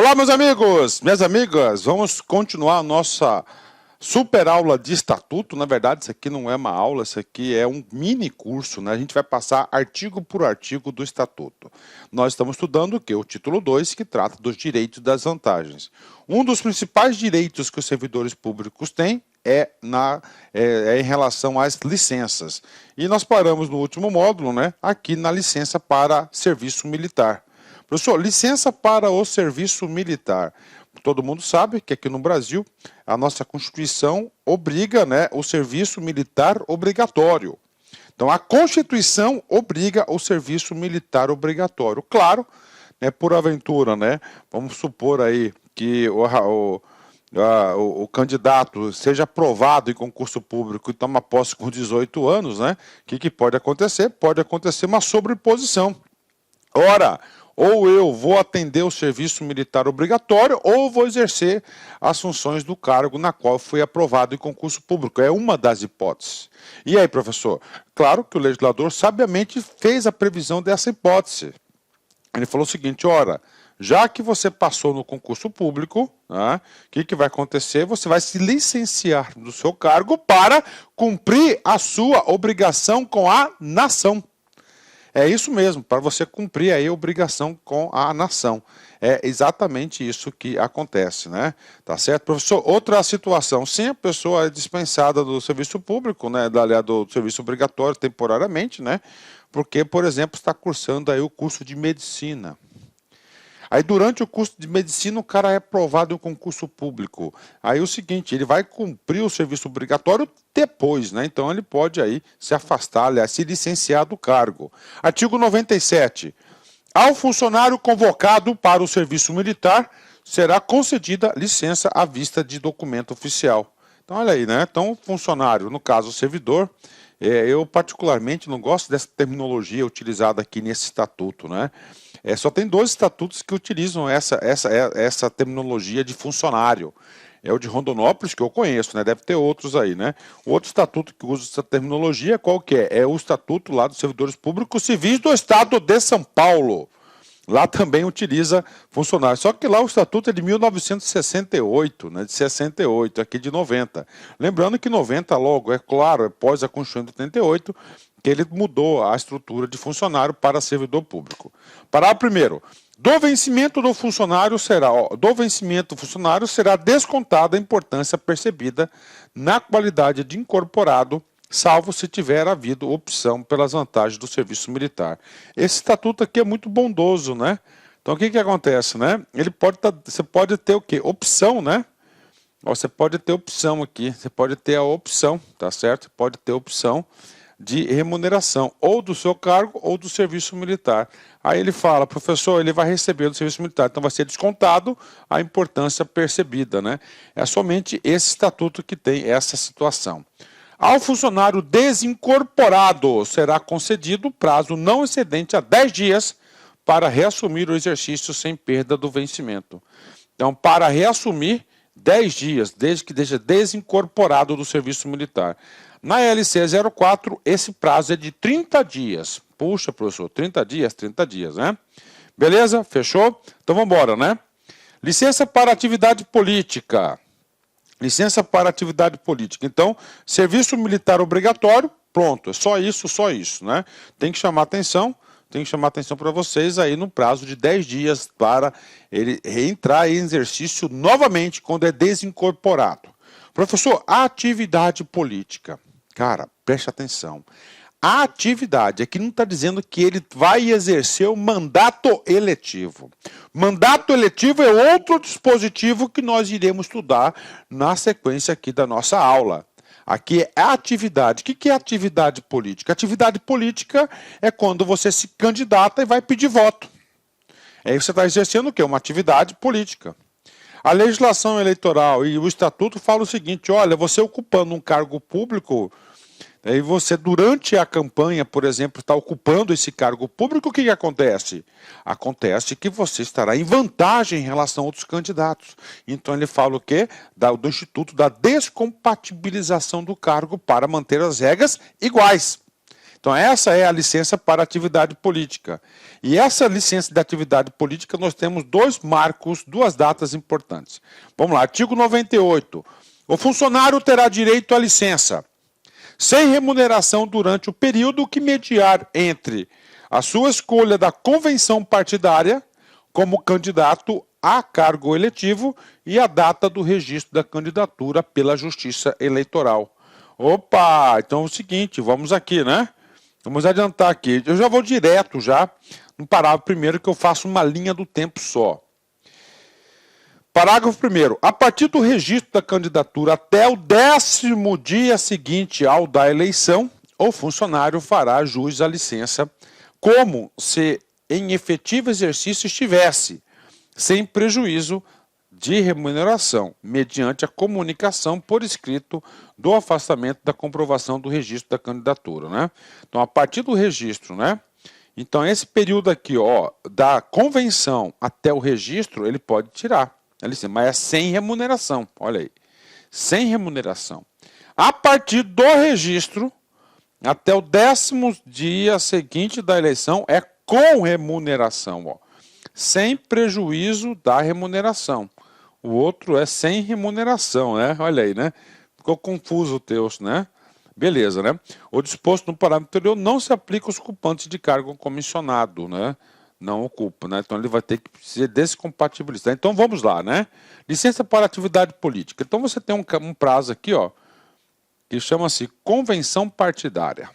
Olá, meus amigos, minhas amigas, vamos continuar a nossa super aula de estatuto. Na verdade, isso aqui não é uma aula, isso aqui é um mini curso, né? A gente vai passar artigo por artigo do estatuto. Nós estamos estudando o quê? O título 2, que trata dos direitos e das vantagens. Um dos principais direitos que os servidores públicos têm é em relação às licenças. E nós paramos no último módulo, né? Aqui na licença para serviço militar. Professor, licença para o serviço militar. Todo mundo sabe que aqui no Brasil a nossa Constituição obriga, né, o serviço militar obrigatório. Então a Constituição obriga o serviço militar obrigatório. Claro, né, por aventura, né, vamos supor aí que o candidato seja aprovado em concurso público e toma posse com 18 anos, né? O que pode acontecer? Pode acontecer uma sobreposição. Ora, ou eu vou atender o serviço militar obrigatório, ou vou exercer as funções do cargo na qual fui aprovado em concurso público. É uma das hipóteses. E aí, professor? Claro que o legislador sabiamente fez a previsão dessa hipótese. Ele falou o seguinte, ora, já que você passou no concurso público, né, o que vai acontecer? Você vai se licenciar do seu cargo para cumprir a sua obrigação com a nação. É isso mesmo, para você cumprir aí a obrigação com a nação. É exatamente isso que acontece, né? Tá certo, professor? Outra situação, sim, a pessoa é dispensada do serviço público, né? Do serviço obrigatório temporariamente, né? Porque, por exemplo, está cursando aí o curso de medicina. Aí durante o curso de medicina o cara é aprovado em um concurso público. Aí o seguinte, ele vai cumprir o serviço obrigatório depois, né? Então ele pode aí se afastar, aliás, se licenciar do cargo. Artigo 97. Ao funcionário convocado para o serviço militar será concedida licença à vista de documento oficial. Então olha aí, né? Então funcionário, no caso o servidor, eu particularmente não gosto dessa terminologia utilizada aqui nesse estatuto, né? Só tem 2 estatutos que utilizam essa terminologia de funcionário. É o de Rondonópolis, que eu conheço, né? Deve ter outros aí, né? O outro estatuto que usa essa terminologia, qual que é? É o estatuto lá dos servidores públicos civis do estado de São Paulo. Lá também utiliza funcionário. Só que lá o estatuto é de 1968, né? De 68, aqui de 90. Lembrando que 90 logo, é claro, após a Constituição de 88, que ele mudou a estrutura de funcionário para servidor público. Parágrafo 1º. Do vencimento do funcionário será descontada a importância percebida na qualidade de incorporado, salvo se tiver havido opção pelas vantagens do serviço militar. Esse estatuto aqui é muito bondoso, né? Então o que acontece, né? Você pode ter o quê? Opção, né? Você pode ter opção aqui, você pode ter a opção, tá certo? Pode ter opção de remuneração, ou do seu cargo ou do serviço militar. Aí ele fala, professor, ele vai receber do serviço militar, então vai ser descontado a importância percebida, né? É somente esse estatuto que tem essa situação. Ao funcionário desincorporado será concedido prazo não excedente a 10 dias para reassumir o exercício sem perda do vencimento. Então, para reassumir, 10 dias, desde que esteja desincorporado do serviço militar. Na LC 04, esse prazo é de 30 dias. Puxa, professor, 30 dias, né? Beleza? Fechou? Então vamos embora, né? Licença para atividade política. Licença para atividade política. Então, serviço militar obrigatório, pronto, é só isso, né? Tem que chamar atenção para vocês aí no prazo de 10 dias para ele reentrar em exercício novamente quando é desincorporado. Professor, atividade política. Cara, preste atenção. A atividade aqui não está dizendo que ele vai exercer o mandato eletivo. Mandato eletivo é outro dispositivo que nós iremos estudar na sequência aqui da nossa aula. Aqui é a atividade. O que é atividade política? Atividade política é quando você se candidata e vai pedir voto. Aí você está exercendo o quê? Uma atividade política. A legislação eleitoral e o estatuto falam o seguinte, olha, você ocupando um cargo público, e você durante a campanha, por exemplo, está ocupando esse cargo público, o que acontece? Acontece que você estará em vantagem em relação a outros candidatos. Então ele fala o quê? Do Instituto da Descompatibilização do cargo para manter as regras iguais. Então essa é a licença para atividade política. E essa licença de atividade política nós temos dois marcos, duas datas importantes. Vamos lá, artigo 98. O funcionário terá direito à licença sem remuneração durante o período que mediar entre a sua escolha da convenção partidária como candidato a cargo eletivo e a data do registro da candidatura pela Justiça Eleitoral. Opa, então é o seguinte, vamos aqui, né? Vamos adiantar aqui. Eu já vou direto já no parágrafo primeiro que eu faço uma linha do tempo só. Parágrafo 1º. A partir do registro da candidatura até o 10º dia seguinte ao da eleição, o funcionário fará jus à licença como se em efetivo exercício estivesse, sem prejuízo de remuneração, mediante a comunicação por escrito do afastamento da comprovação do registro da candidatura, né? Então, a partir do registro, né? Então, esse período aqui, ó, da convenção até o registro, ele pode tirar. Mas é sem remuneração, olha aí, sem remuneração. A partir do registro, até o 10º dia seguinte da eleição, é com remuneração, ó, sem prejuízo da remuneração. O outro é sem remuneração, né? Olha aí, né? Ficou confuso o texto, né? Beleza, né? O disposto no parágrafo anterior não se aplica aos ocupantes de cargo comissionado, né? Não ocupa, né? Então ele vai ter que ser descompatibilizado. Então vamos lá, né? Licença para atividade política. Então você tem um prazo aqui, ó, que chama-se convenção partidária.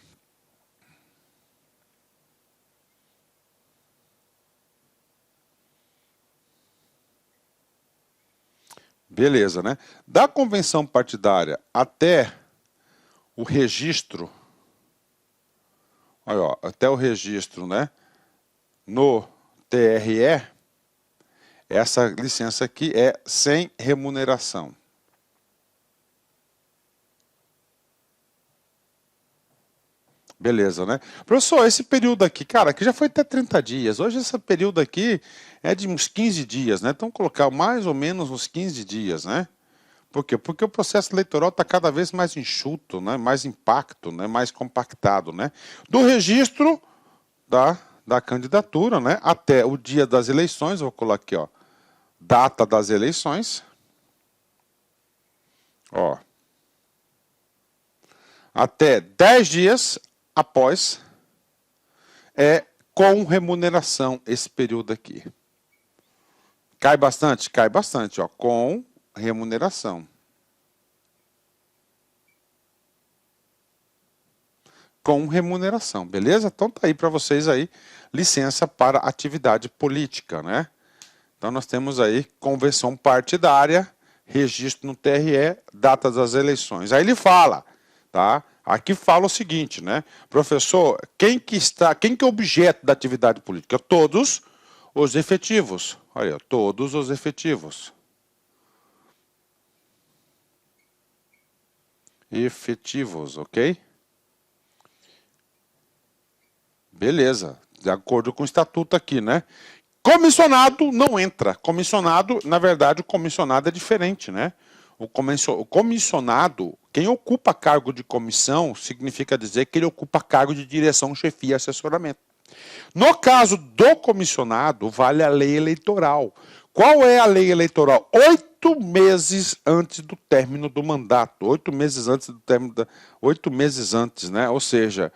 Beleza, né? Da convenção partidária até o registro, olha, ó, até o registro, né? No TRE, essa licença aqui é sem remuneração. Beleza, né? Professor, esse período aqui, cara, aqui já foi até 30 dias. Hoje esse período aqui é de uns 15 dias, né? Então colocar mais ou menos uns 15 dias, né? Por quê? Porque o processo eleitoral está cada vez mais enxuto, né? Mais impacto, né? Mais compactado, né? Do registro da candidatura, né? Até o dia das eleições, vou colocar aqui, ó, data das eleições, ó, até 10 dias após, é com remuneração esse período aqui. Cai bastante? Cai bastante, ó, com remuneração. Com remuneração, beleza? Então tá aí para vocês aí, licença para atividade política, né? Então nós temos aí convenção partidária, registro no TRE, data das eleições. Aí ele fala, tá? Aqui fala o seguinte, né? Professor, quem que é o objeto da atividade política? Todos os efetivos. Olha, todos os efetivos. Efetivos, ok? Beleza, de acordo com o estatuto aqui, né? Comissionado não entra. Comissionado, na verdade, o comissionado é diferente, né? O comissionado, quem ocupa cargo de comissão, significa dizer que ele ocupa cargo de direção, chefia e assessoramento. No caso do comissionado, vale a lei eleitoral. Qual é a lei eleitoral? 8 meses antes do término do mandato. 8 meses antes do término 8 meses antes, né? Ou seja,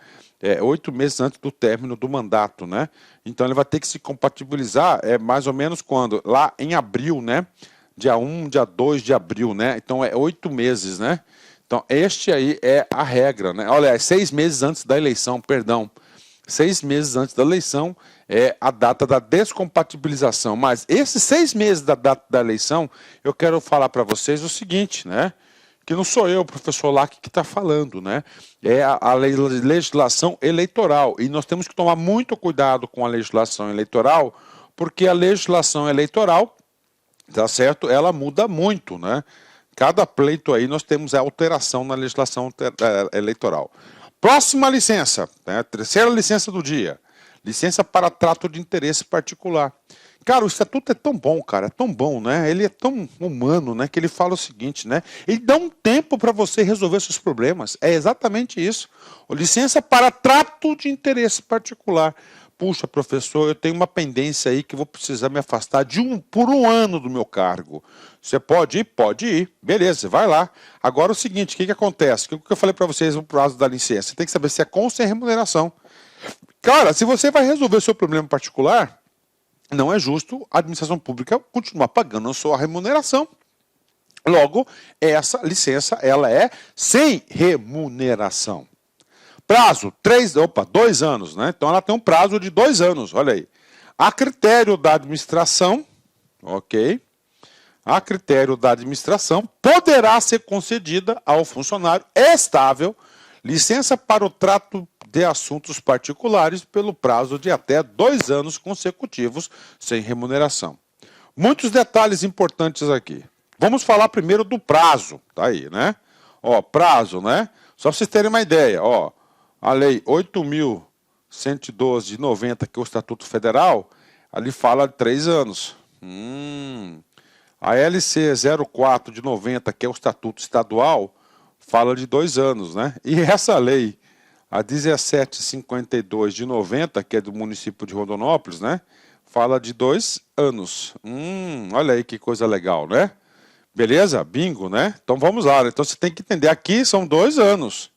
8 meses antes do término do mandato, né? Então ele vai ter que se compatibilizar, mais ou menos quando? Lá em abril, né? Dia 1, dia 2 de abril, né? Então é 8 meses, né? Então este aí é a regra, né? Olha, 6 meses antes da eleição, perdão. 6 meses antes da eleição é a data da descompatibilização. Mas esses 6 meses da data da eleição, eu quero falar para vocês o seguinte, né? Que não sou eu, o professor Lack, que está falando, né? É a legislação eleitoral. E nós temos que tomar muito cuidado com a legislação eleitoral, porque a legislação eleitoral, tá certo? Ela muda muito, né? Cada pleito aí nós temos a alteração na legislação eleitoral. Próxima licença, né? Terceira licença do dia. Licença para trato de interesse particular. Cara, o estatuto é tão bom, cara, é tão bom, né? Ele é tão humano, né? Que ele fala o seguinte, né? Ele dá um tempo para você resolver seus problemas. É exatamente isso. Licença para trato de interesse particular. Puxa, professor, eu tenho uma pendência aí que vou precisar me afastar por um ano do meu cargo. Você pode ir? Pode ir. Beleza, vai lá. Agora o seguinte, o que acontece? O que eu falei para vocês no prazo da licença? Você tem que saber se é com ou sem remuneração. Cara, se você vai resolver o seu problema particular, não é justo a administração pública continuar pagando a sua remuneração. Logo, essa licença ela é sem remuneração. Prazo, 2 anos, né? Então ela tem um prazo de 2 anos, olha aí. A critério da administração, ok? A critério da administração, poderá ser concedida ao funcionário estável licença para o trato de assuntos particulares pelo prazo de até 2 anos consecutivos sem remuneração. Muitos detalhes importantes aqui. Vamos falar primeiro do prazo, tá aí, né? Ó, prazo, né? Só para vocês terem uma ideia, ó. A lei 8.112 de 90, que é o Estatuto Federal, ali fala de 3 anos. A LC 04 de 90, que é o Estatuto Estadual, fala de 2 anos, né? E essa lei, a 1752 de 90, que é do município de Rondonópolis, né? Fala de 2 anos. Olha aí que coisa legal, né? Beleza? Bingo, né? Então vamos lá. Então você tem que entender, aqui são 2 anos.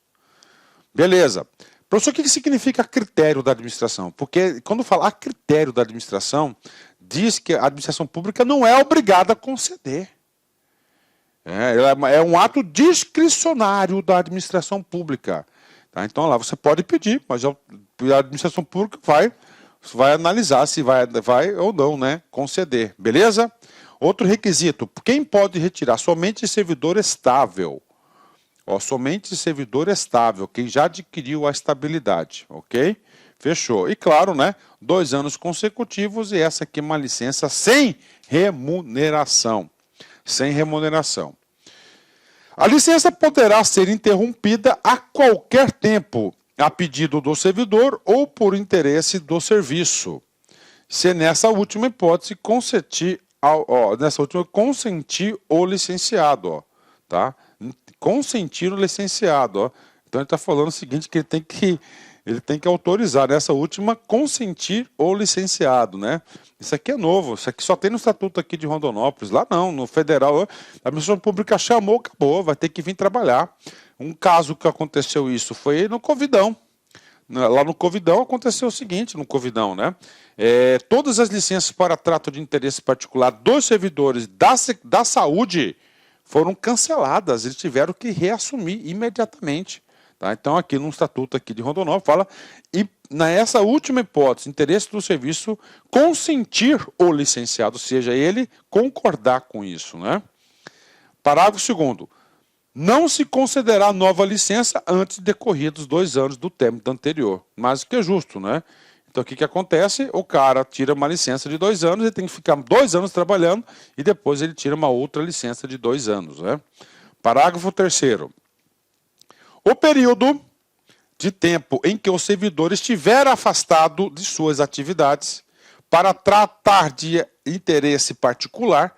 Beleza. Professor, o que significa critério da administração? Porque quando fala a critério da administração, diz que a administração pública não é obrigada a conceder. É um ato discricionário da administração pública. Tá? Então lá você pode pedir, mas a administração pública vai analisar se vai ou não, né, conceder. Beleza? Outro requisito, quem pode retirar? Somente servidor estável. Ó, somente servidor estável, quem já adquiriu a estabilidade, ok? Fechou. E claro, né, 2 anos consecutivos e essa aqui é uma licença sem remuneração. Sem remuneração. A licença poderá ser interrompida a qualquer tempo, a pedido do servidor ou por interesse do serviço. Se nessa última hipótese consentir o licenciado, ó, tá? Consentir o licenciado, ó. Então ele está falando o seguinte, que ele tem que autorizar nessa última consentir o licenciado, né? Isso aqui é novo, isso aqui só tem no estatuto aqui de Rondonópolis, lá não, no federal, a administração pública chamou, acabou, vai ter que vir trabalhar. Um caso que aconteceu isso foi no Covidão. Lá no Covidão aconteceu o seguinte, no Covidão, né? Todas as licenças para trato de interesse particular dos servidores da saúde foram canceladas, eles tiveram que reassumir imediatamente. Tá? Então, aqui no Estatuto aqui de Rondonópolis, fala, e nessa última hipótese, interesse do serviço, consentir o licenciado, ou seja, ele concordar com isso. Né? Parágrafo 2º. Não se concederá nova licença antes de decorridos 2 anos do término anterior. Mais do que justo, né? Então, o que acontece? O cara tira uma licença de 2 anos, ele tem que ficar 2 anos trabalhando e depois ele tira uma outra licença de 2 anos. Né? Parágrafo 3º. O período de tempo em que o servidor estiver afastado de suas atividades para tratar de interesse particular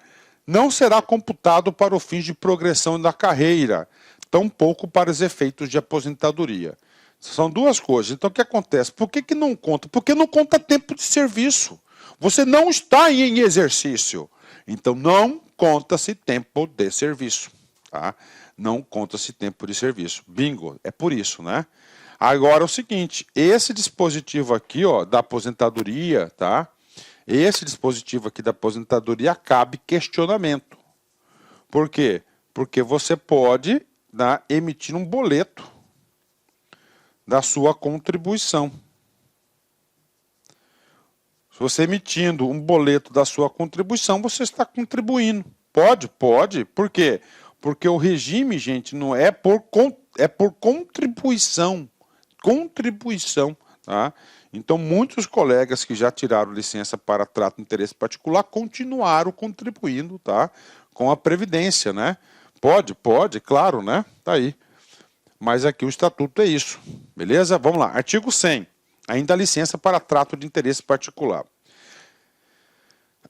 não será computado para o fim de progressão da carreira, tampouco para os efeitos de aposentadoria. São 2 coisas. Então, o que acontece? Por que não conta? Porque não conta tempo de serviço. Você não está em exercício. Então, não conta-se tempo de serviço. Tá? Não conta-se tempo de serviço. Bingo. É por isso, né? Agora, é o seguinte. Esse dispositivo aqui, ó, da aposentadoria, tá? Esse dispositivo aqui da aposentadoria cabe questionamento. Por quê? Porque você pode, né, emitir um boleto da sua contribuição. Se você emitindo um boleto da sua contribuição, você está contribuindo. Pode? Pode. Por quê? Porque o regime, gente, não é por contribuição. Contribuição, tá? Então, muitos colegas que já tiraram licença para trato de interesse particular continuaram contribuindo, tá? Com a Previdência, né? Pode, claro, né? Tá aí. Mas aqui o estatuto é isso, beleza? Vamos lá, artigo 100, ainda a licença para trato de interesse particular.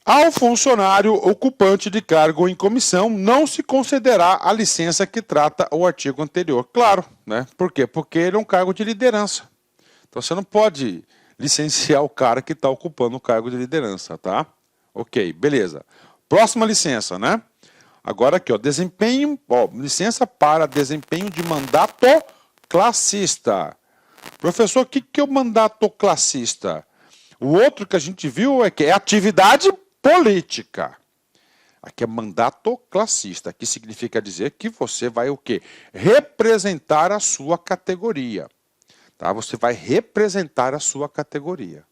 Ao funcionário ocupante de cargo em comissão, não se concederá a licença que trata o artigo anterior. Claro, né? Por quê? Porque ele é um cargo de liderança. Então você não pode licenciar o cara que está ocupando o cargo de liderança, tá? Ok, beleza. Próxima licença, né? Agora aqui, ó, desempenho, ó, licença para desempenho de mandato classista. Professor, o que é o mandato classista? O outro que a gente viu é que é atividade política. Aqui é mandato classista, que significa dizer que você vai o quê? Representar a sua categoria. Tá? Você vai representar a sua categoria.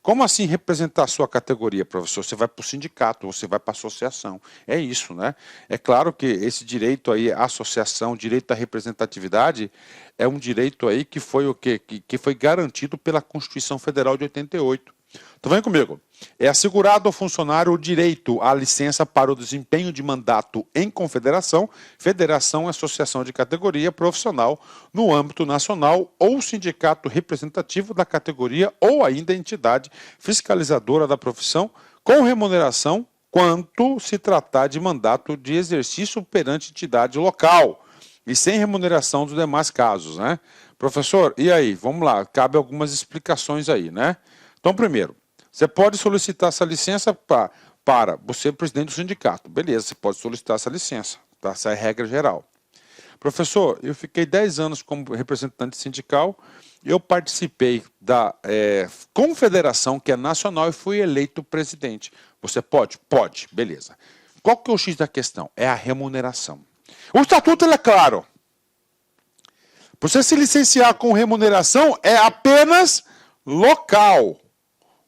Como assim representar a sua categoria, professor? Você vai para o sindicato, você vai para a associação. É isso, né? É claro que esse direito aí, a associação, direito à representatividade, é um direito aí que foi o quê? Que foi garantido pela Constituição Federal de 88. Então vem comigo. É assegurado ao funcionário o direito à licença para o desempenho de mandato em confederação, federação, associação de categoria profissional no âmbito nacional ou sindicato representativo da categoria ou ainda entidade fiscalizadora da profissão com remuneração quanto se tratar de mandato de exercício perante entidade local e sem remuneração dos demais casos, né? Professor, e aí? Vamos lá, cabe algumas explicações aí, né? Então, primeiro, você pode solicitar essa licença para você ser presidente do sindicato. Beleza, você pode solicitar essa licença, tá? Essa é a regra geral. Professor, eu fiquei 10 anos como representante sindical, eu participei da confederação, que é nacional, e fui eleito presidente. Você pode? Pode, beleza. Qual que é o X da questão? É a remuneração. O estatuto ele é claro. Para você se licenciar com remuneração é apenas local.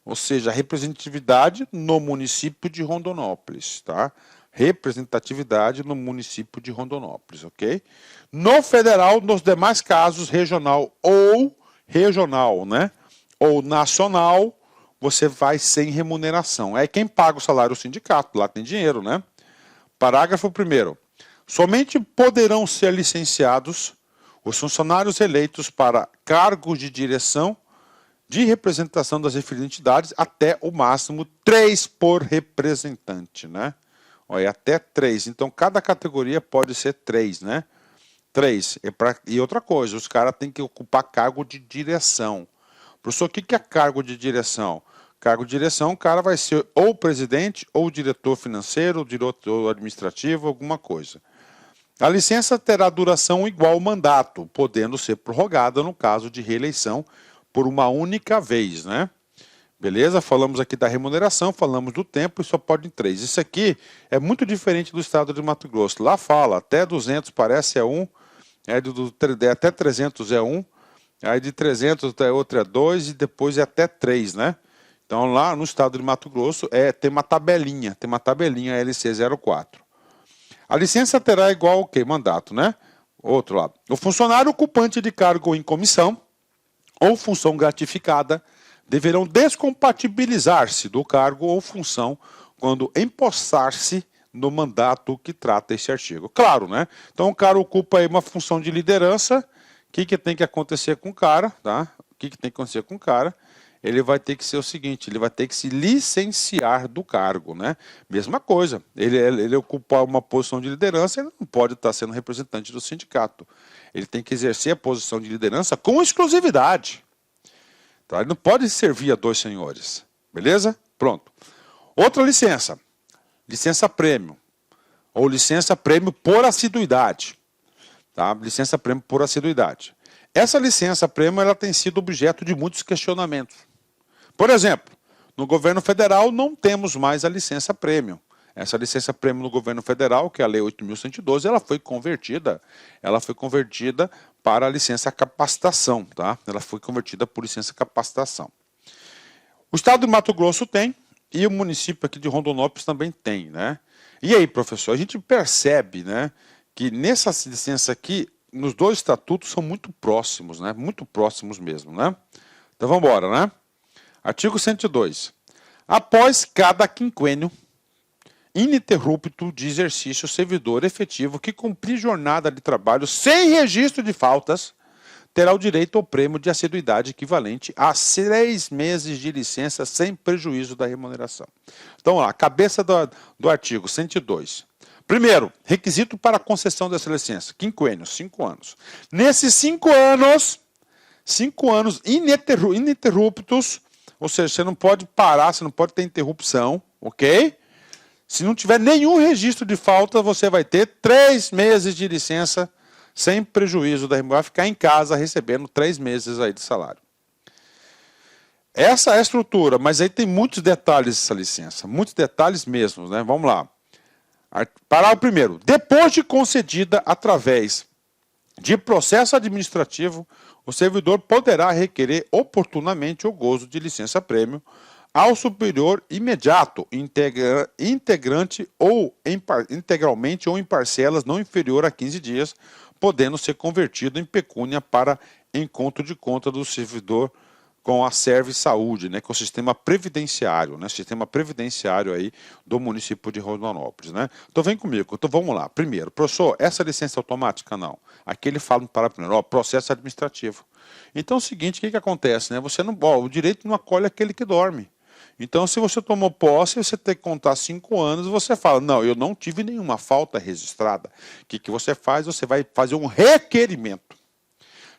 Ou seja, representatividade no município de Rondonópolis, tá? Representatividade no município de Rondonópolis, ok? No federal, nos demais casos, regional, né? Ou nacional, você vai sem remuneração. É quem paga o salário do sindicato, lá tem dinheiro, né? Parágrafo 1º. Somente poderão ser licenciados os funcionários eleitos para cargos de direção de representação das referidas entidades até o máximo 3 por representante, né? Olha, até 3. Então, cada categoria pode ser 3, né? 3. E outra coisa, os caras têm que ocupar cargo de direção. Professor, o que é cargo de direção? Cargo de direção, o cara vai ser ou presidente, ou diretor financeiro, ou diretor administrativo, alguma coisa. A licença terá duração igual ao mandato, podendo ser prorrogada no caso de reeleição por uma única vez, né? Beleza? Falamos aqui da remuneração, falamos do tempo e só pode em 3. Isso aqui é muito diferente do estado de Mato Grosso. Lá fala, até 200 parece é 1, até 300 é 1, aí de 300 até outro é 2 e depois é até 3, né? Então lá no estado de Mato Grosso tem uma tabelinha LC04. A licença terá igual ao quê? Mandato, né? Outro lado. O funcionário ocupante de cargo em comissão ou função gratificada deverão descompatibilizar-se do cargo ou função quando empossar-se no mandato que trata esse artigo. Claro, né? Então o cara ocupa aí uma função de liderança. O que tem que acontecer com o cara, tá? O que tem que acontecer com o cara? Ele vai ter que ser o seguinte, ele vai ter que se licenciar do cargo, né? Mesma coisa, ele ocupar uma posição de liderança, ele não pode estar sendo representante do sindicato. Ele tem que exercer a posição de liderança com exclusividade. Tá? Ele não pode servir a 2 senhores, beleza? Pronto. Outra licença, licença prêmio, ou licença prêmio por assiduidade. Tá? Licença prêmio por assiduidade. Essa licença prêmio ela tem sido objeto de muitos questionamentos. Por exemplo, no governo federal não temos mais a licença prêmio. Essa licença prêmio no governo federal, que é a Lei 8.112, ela foi convertida para a licença capacitação, tá? Ela foi convertida por licença capacitação. O estado de Mato Grosso tem e o município aqui de Rondonópolis também tem, né? E aí, professor, a gente percebe, né, que nessa licença aqui, nos 2 estatutos são muito próximos, né? Muito próximos mesmo, né? Então vamos embora, né? Artigo 102. Após cada quinquênio ininterrupto de exercício, o servidor efetivo que cumprir jornada de trabalho sem registro de faltas terá o direito ao prêmio de assiduidade equivalente a 6 meses de licença sem prejuízo da remuneração. Então, lá, cabeça do artigo 102. Primeiro, requisito para a concessão dessa licença, quinquênio, 5 anos. Nesses 5 anos ininterruptos, ou seja, você não pode parar, você não pode ter interrupção, ok? Se não tiver nenhum registro de falta, você vai ter 3 meses de licença sem prejuízo da remuneração, vai ficar em casa recebendo 3 meses aí de salário. Essa é a estrutura, mas aí tem muitos detalhes essa licença, muitos detalhes mesmo, né? Vamos lá. Parágrafo primeiro. Depois de concedida através de processo administrativo, o servidor poderá requerer oportunamente o gozo de licença-prêmio ao superior imediato, integrante ou integralmente ou em parcelas não inferior a 15 dias, podendo ser convertido em pecúnia para encontro de conta do servidor com a Serviço Saúde, né, com o sistema previdenciário, né, sistema previdenciário aí do município de Rondonópolis, né. Então vem comigo, então vamos lá. Primeiro, professor, essa licença automática não. Aqui ele fala para primeiro, ó, processo administrativo. Então é o seguinte, o que acontece, né? Você não, ó, o direito não acolhe aquele que dorme. Então, se você tomou posse, você tem que contar 5 anos, você fala, não, eu não tive nenhuma falta registrada. O que você faz? Você vai fazer um requerimento.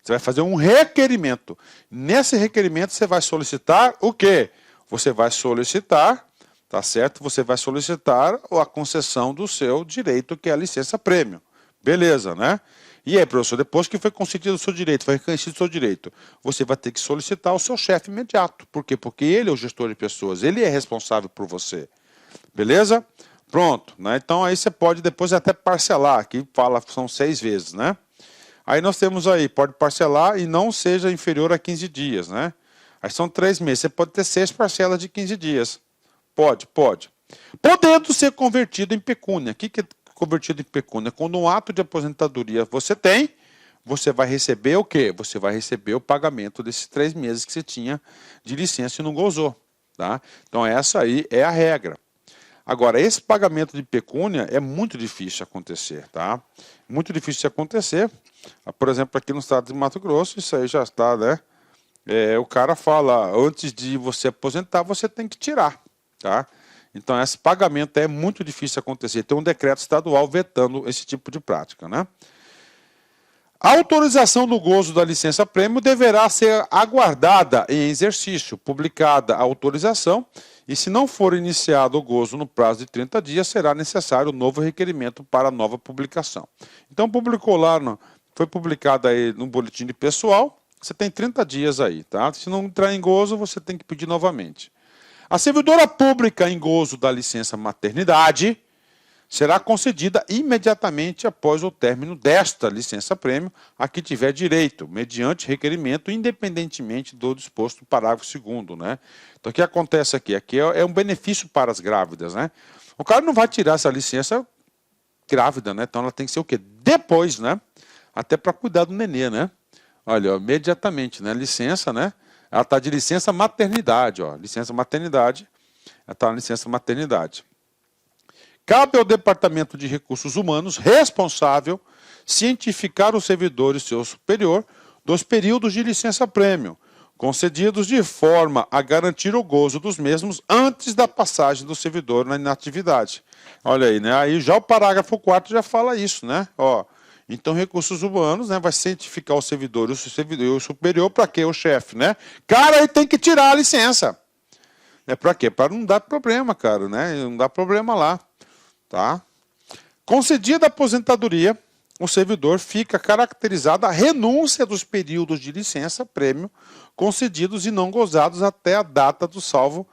Você vai fazer um requerimento. Nesse requerimento, você vai solicitar o quê? Você vai solicitar, tá certo? Você vai solicitar a concessão do seu direito, que é a licença-prêmio. Beleza, né? E aí, professor, depois que foi concedido o seu direito, foi reconhecido o seu direito, você vai ter que solicitar o seu chefe imediato. Por quê? Porque ele é o gestor de pessoas, ele é responsável por você. Beleza? Pronto, né? Então aí você pode depois até parcelar, aqui fala, são 6 vezes, né? Aí nós temos aí, pode parcelar e não seja inferior a 15 dias, né? Aí são 3 meses, você pode ter 6 parcelas de 15 dias. Pode. Podendo ser convertido em pecúnia. O que é convertido em pecúnia? Quando um ato de aposentadoria você tem, você vai receber o quê? Você vai receber o pagamento desses 3 meses que você tinha de licença e não gozou, tá? Então essa aí é a regra. Agora, esse pagamento de pecúnia é muito difícil de acontecer, tá? Muito difícil de acontecer. Por exemplo, aqui no estado de Mato Grosso, isso aí já está, né? O cara fala, antes de você aposentar, você tem que tirar, tá? Então, esse pagamento é muito difícil de acontecer. Tem um decreto estadual vetando esse tipo de prática, né? A autorização do gozo da licença-prêmio deverá ser aguardada em exercício, publicada a autorização, e se não for iniciado o gozo no prazo de 30 dias, será necessário novo requerimento para nova publicação. Então, publicou lá, foi publicado aí no boletim de pessoal, você tem 30 dias aí, tá? Se não entrar em gozo, você tem que pedir novamente. A servidora pública em gozo da licença maternidade será concedida imediatamente após o término desta licença-prêmio a que tiver direito, mediante requerimento, independentemente do disposto no parágrafo 2º, né? Então, o que acontece aqui? Aqui é um benefício para as grávidas, né? O cara não vai tirar essa licença grávida, né? Então, ela tem que ser o quê? Depois, né? Até para cuidar do nenê, né? Olha, ó, imediatamente, né? Licença, né? Ela está de licença maternidade, ó. Licença maternidade. Ela está na licença maternidade. Cabe ao Departamento de Recursos Humanos, responsável, cientificar o servidor e seu superior dos períodos de licença-prêmio, concedidos de forma a garantir o gozo dos mesmos antes da passagem do servidor na inatividade. Olha aí, né? Aí já o parágrafo 4º já fala isso, né? Ó, então, Recursos Humanos, né, vai cientificar o servidor e o superior para quê? O chefe, né? Cara, ele tem que tirar a licença. Para quê? Para não dar problema, cara, né? Não dá problema lá. Tá? Concedida a aposentadoria, o servidor fica caracterizada a renúncia dos períodos de licença-prêmio concedidos e não gozados até a data do salvo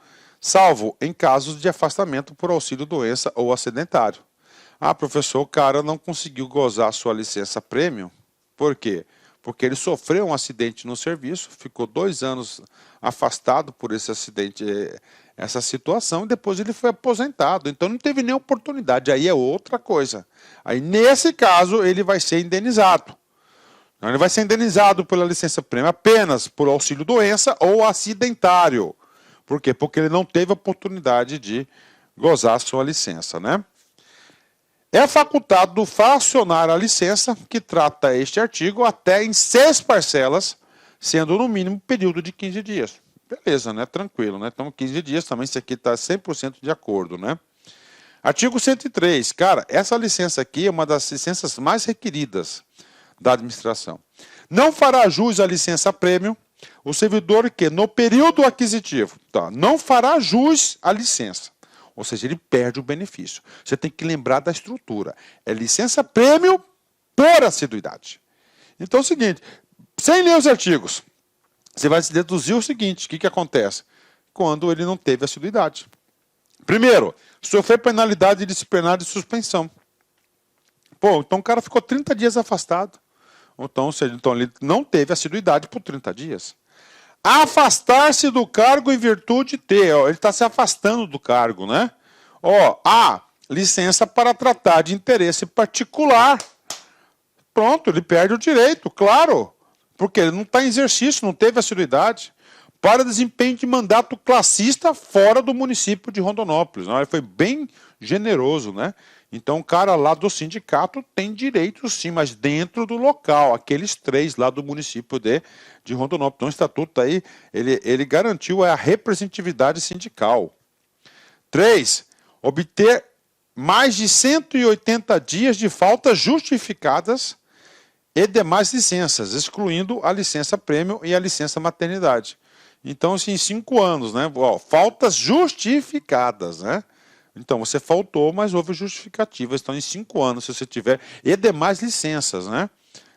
em casos de afastamento por auxílio-doença ou acidentário. Ah, professor, o cara não conseguiu gozar sua licença-prêmio. Por quê? Porque ele sofreu um acidente no serviço, ficou 2 anos afastado por esse acidente, essa situação, e depois ele foi aposentado. Então não teve nem oportunidade, aí é outra coisa. Aí nesse caso ele vai ser indenizado. Ele vai ser indenizado pela licença-prêmio apenas por auxílio-doença ou acidentário. Por quê? Porque ele não teve oportunidade de gozar sua licença, né? É facultado fracionar a licença que trata este artigo até em 6 parcelas, sendo no mínimo período de 15 dias. Beleza, né? Tranquilo, né? Então 15 dias também, isso aqui está 100% de acordo, né? Artigo 103. Cara, essa licença aqui é uma das licenças mais requeridas da administração. Não fará jus à licença prêmio o servidor que, no período aquisitivo, tá, não fará jus à licença. Ou seja, ele perde o benefício. Você tem que lembrar da estrutura. É licença prêmio por assiduidade. Então é o seguinte, sem ler os artigos, você vai se deduzir o seguinte, o que acontece? Quando ele não teve assiduidade. Primeiro, sofrer penalidade disciplinar de suspensão. Pô, então o cara ficou 30 dias afastado. Então, ou seja, então ele não teve assiduidade por 30 dias. Afastar-se do cargo em virtude de, ó, ele está se afastando do cargo, né? Ó, licença para tratar de interesse particular. Pronto, ele perde o direito, claro, porque ele não está em exercício, não teve assiduidade. Para desempenho de mandato classista fora do município de Rondonópolis. Ele foi bem generoso, né? Então o cara lá do sindicato tem direito sim, mas dentro do local, aqueles 3 lá do município de Rondonópolis. Então o estatuto aí, ele garantiu a representatividade sindical. 3, obter mais de 180 dias de faltas justificadas e demais licenças, excluindo a licença prêmio e a licença maternidade. Então, assim, 5 anos, né? Ó, faltas justificadas, né? Então, você faltou, mas houve justificativas. Então, em 5 anos, se você tiver... E demais licenças, né?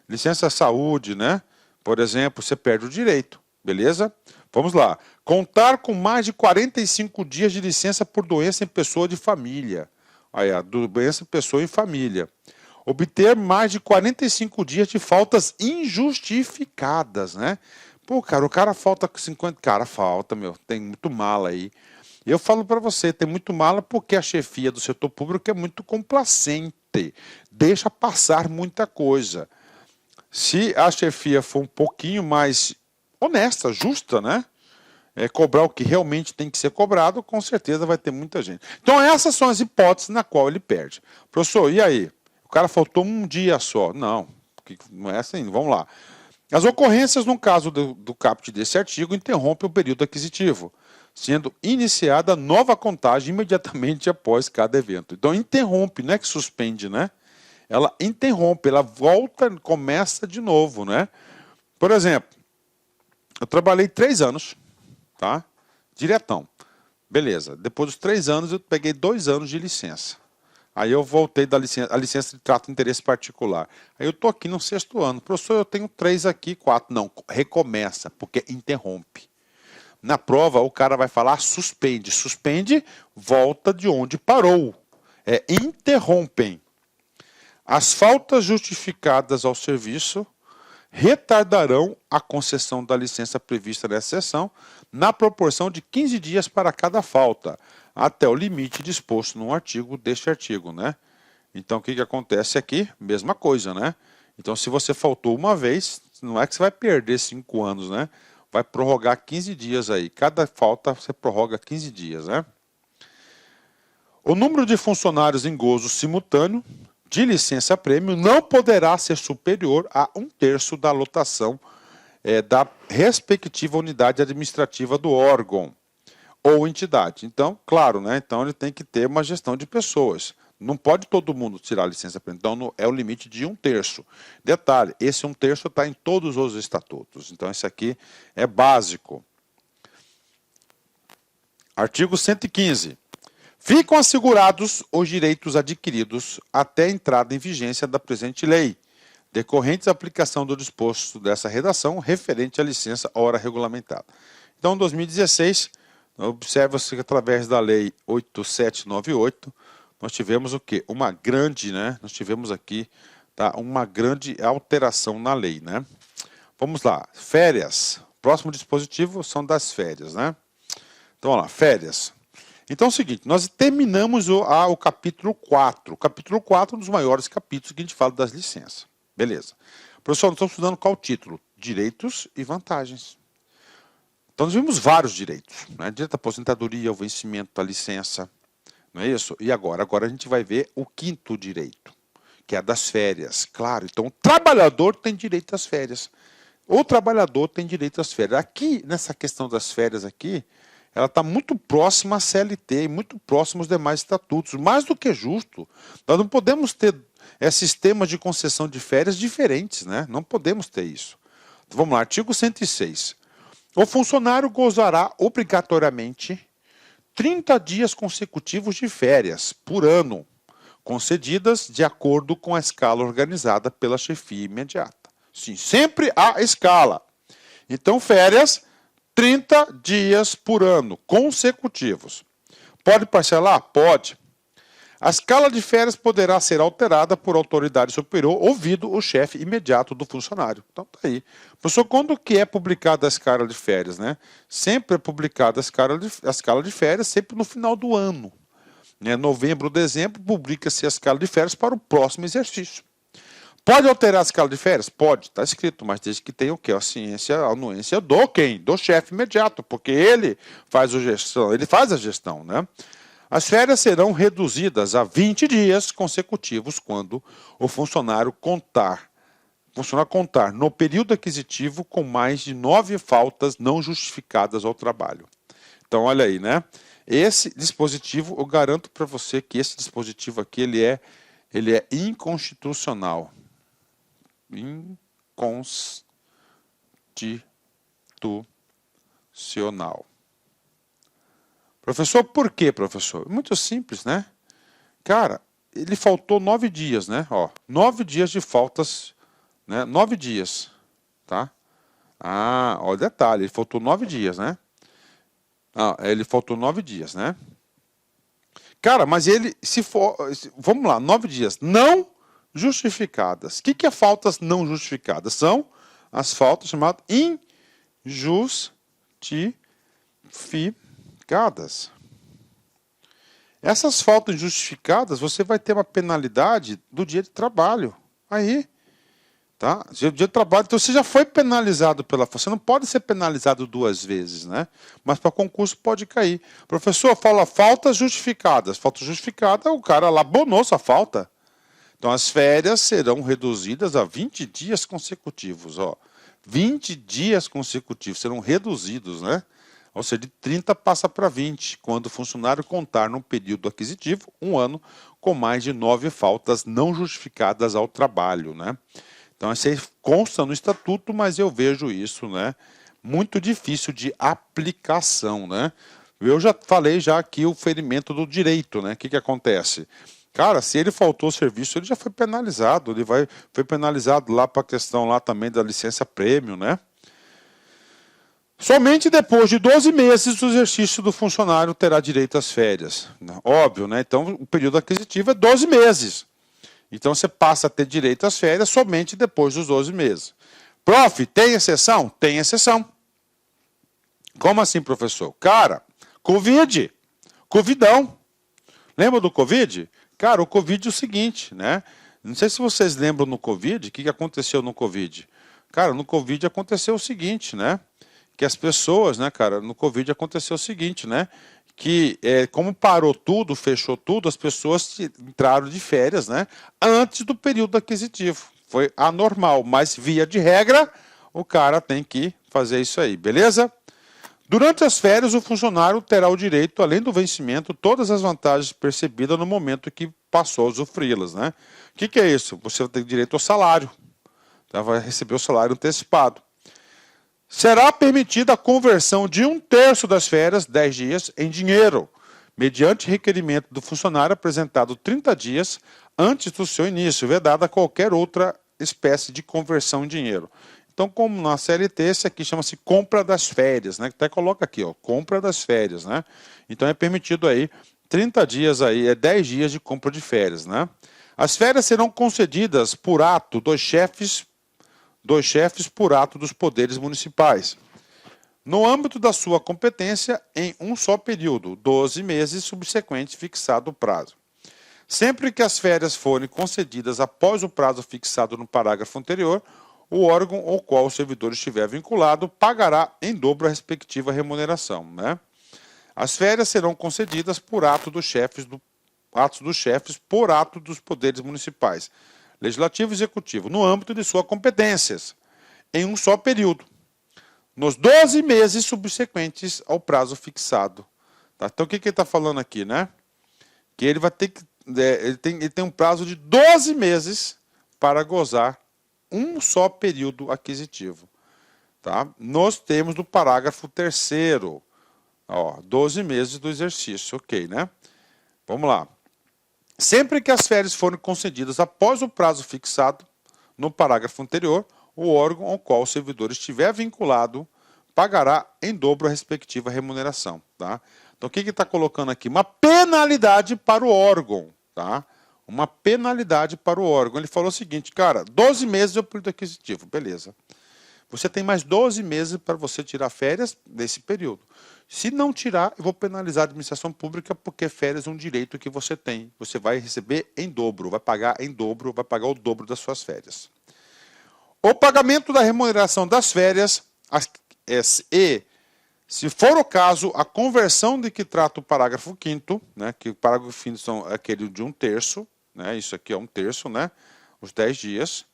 Licença saúde, né? Por exemplo, você perde o direito, beleza? Vamos lá. Contar com mais de 45 dias de licença por doença em pessoa de família. Aí, doença em pessoa em família. Obter mais de 45 dias de faltas injustificadas, né? Pô, cara, o cara falta 50... Cara, falta, meu. Tem muito mala aí. Eu falo para você, tem muito mala porque a chefia do setor público é muito complacente. Deixa passar muita coisa. Se a chefia for um pouquinho mais honesta, justa, né? Cobrar o que realmente tem que ser cobrado, com certeza vai ter muita gente. Então essas são as hipóteses na qual ele perde. Professor, e aí? O cara faltou um dia só. Não, não é assim, vamos lá. As ocorrências, no caso do caput desse artigo, interrompem o período aquisitivo, sendo iniciada nova contagem imediatamente após cada evento. Então, interrompe, não é que suspende, né? Ela interrompe, ela volta, começa de novo, né? Por exemplo, eu trabalhei 3 anos, tá? Diretão. Beleza. Depois dos 3 anos, eu peguei 2 anos de licença. Aí eu voltei da licença, a licença de trato de interesse particular. Aí eu estou aqui no 6º ano. Professor, eu tenho 3 aqui, 4. Não, recomeça, porque interrompe. Na prova, o cara vai falar suspende. Suspende, volta de onde parou. Interrompem. As faltas justificadas ao serviço retardarão a concessão da licença prevista nessa seção na proporção de 15 dias para cada falta, até o limite disposto no artigo deste artigo, né? Então, o que acontece aqui? Mesma coisa, né? Então, se você faltou uma vez, não é que você vai perder 5 anos, né? Vai prorrogar 15 dias aí. Cada falta você prorroga 15 dias, né? O número de funcionários em gozo simultâneo de licença-prêmio não poderá ser superior a 1/3 da lotação da respectiva unidade administrativa do órgão ou entidade. Então, claro, né? Então ele tem que ter uma gestão de pessoas. Não pode todo mundo tirar a licença-prêmio. Então é o limite de 1/3. Detalhe, esse 1/3 está em todos os estatutos. Então esse aqui é básico. Artigo 115. Ficam assegurados os direitos adquiridos até a entrada em vigência da presente lei, decorrentes da aplicação do disposto dessa redação referente à licença hora regulamentada. Então, em 2016, observa-se que através da lei 8798, nós tivemos o quê? Uma grande, né? Nós tivemos aqui, tá, uma grande alteração na lei, né? Vamos lá, férias. Próximo dispositivo são das férias, né? Então, vamos lá, férias. Então é o seguinte, nós terminamos o capítulo 4. O capítulo 4 é um dos maiores capítulos que a gente fala das licenças. Beleza. Professor, nós estamos estudando qual título? Direitos e vantagens. Então nós vimos vários direitos, né? Direito à aposentadoria, ao vencimento da licença, Não é isso? E agora? Agora a gente vai ver o quinto direito, que é a das férias. Claro, então o trabalhador tem direito às férias. O trabalhador tem direito às férias. Aqui, nessa questão das férias aqui, ela está muito próxima à CLT e muito próxima aos demais estatutos. Mais do que justo. Nós não podemos ter sistemas de concessão de férias diferentes, né? Não podemos ter isso. Então, vamos lá, artigo 106. O funcionário gozará obrigatoriamente 30 dias consecutivos de férias por ano, concedidas de acordo com a escala organizada pela chefia imediata. Sim, sempre há escala. Então, férias, 30 dias por ano, consecutivos. Pode parcelar? Pode. A escala de férias poderá ser alterada por autoridade superior, ouvido o chefe imediato do funcionário. Então, tá aí. Professor, quando que é publicada a escala de férias, né? Sempre é publicada a escala de férias, sempre no final do ano. Novembro, dezembro, publica-se a escala de férias para o próximo exercício. Pode alterar a escala de férias? Pode, está escrito, mas desde que tenha o quê? A anuência do quem? Do chefe imediato, porque ele faz a gestão, né? As férias serão reduzidas a 20 dias consecutivos quando o funcionário contar no período aquisitivo com mais de 9 faltas não justificadas ao trabalho. Então, olha aí, né? Esse dispositivo, eu garanto para você que esse dispositivo aqui, ele é inconstitucional. Inconstitucional. Professor, por quê, professor? Muito simples, né? Cara, ele faltou 9 dias, né? 9 dias de faltas, né? 9 dias, tá? Olha o detalhe, ele faltou 9 dias, né? Ele faltou 9 dias, né? Cara, mas ele, vamos lá, 9 dias não justificadas. O que é faltas não justificadas? São as faltas chamadas injustificadas. Essas faltas injustificadas, você vai ter uma penalidade do dia de trabalho. Aí, tá? Dia de trabalho, então você já foi penalizado pela falta. Você não pode ser penalizado 2 vezes, né? Mas para concurso pode cair. Professor, fala faltas justificadas. Falta justificada, o cara lá abonou sua falta. Então as férias serão reduzidas a 20 dias consecutivos. 20 dias consecutivos serão reduzidos, né? Ou seja, de 30 passa para 20, quando o funcionário contar num período aquisitivo, 1 ano, com mais de 9 faltas não justificadas ao trabalho, né? Então, isso aí consta no estatuto, mas eu vejo isso, né, muito difícil de aplicação, né? Eu já falei aqui o ferimento do direito, né? O que acontece? Cara, se ele faltou o serviço, ele já foi penalizado, foi penalizado lá para a questão lá também da licença prêmio, né? Somente depois de 12 meses o exercício do funcionário terá direito às férias. Óbvio, né? Então o período aquisitivo é 12 meses. Então você passa a ter direito às férias somente depois dos 12 meses. Prof, tem exceção? Tem exceção. Como assim, professor? Cara, Covidão. Lembra do Covid? Cara, o Covid é o seguinte, né? Não sei se vocês lembram no Covid, o que aconteceu no Covid. Cara, no Covid aconteceu o seguinte, né? Que as pessoas, né, cara, no Covid aconteceu o seguinte, né? Que como parou tudo, fechou tudo, as pessoas entraram de férias, né? Antes do período aquisitivo. Foi anormal, mas via de regra, o cara tem que fazer isso aí, beleza? Durante as férias, o funcionário terá o direito, além do vencimento, todas as vantagens percebidas no momento que passou a usufruí-las, né? O que é isso? Você tem direito ao salário, tá? Vai receber o salário antecipado. Será permitida a conversão de 1/3 das férias, 10 dias, em dinheiro, mediante requerimento do funcionário apresentado 30 dias antes do seu início, vedada qualquer outra espécie de conversão em dinheiro. Então, como na CLT, esse aqui chama-se compra das férias, né? Até coloca aqui, compra das férias, né? Então é permitido aí 30 dias aí, 10 dias de compra de férias, né? As férias serão concedidas por ato dos chefes por ato dos poderes municipais, no âmbito da sua competência, em um só período, 12 meses subsequente fixado o prazo. Sempre que as férias forem concedidas após o prazo fixado no parágrafo anterior, o órgão ao qual o servidor estiver vinculado pagará em dobro a respectiva remuneração, né? As férias serão concedidas por atos dos chefes por ato dos poderes municipais, legislativo e executivo, no âmbito de suas competências, em um só período, nos 12 meses subsequentes ao prazo fixado. Tá? Então, o que ele está falando aqui, né? Que ele vai ter que. Ele tem um prazo de 12 meses para gozar um só período aquisitivo. Tá? Nós temos no parágrafo 3º, 12 meses do exercício, ok, né? Vamos lá. Sempre que as férias forem concedidas após o prazo fixado no parágrafo anterior, o órgão ao qual o servidor estiver vinculado pagará em dobro a respectiva remuneração. Tá? Então, o que ele está colocando aqui? Uma penalidade para o órgão. Tá? Uma penalidade para o órgão. Ele falou o seguinte, cara, 12 meses é o período aquisitivo, beleza. Você tem mais 12 meses para você tirar férias nesse período. Se não tirar, eu vou penalizar a administração pública porque férias é um direito que você tem. Você vai receber em dobro, vai pagar em dobro, vai pagar o dobro das suas férias. O pagamento da remuneração das férias e, se for o caso, a conversão de que trata o parágrafo 5º, né, que o parágrafo 5º são aquele de 1/3, né, isso aqui é 1/3, né, os 10 dias,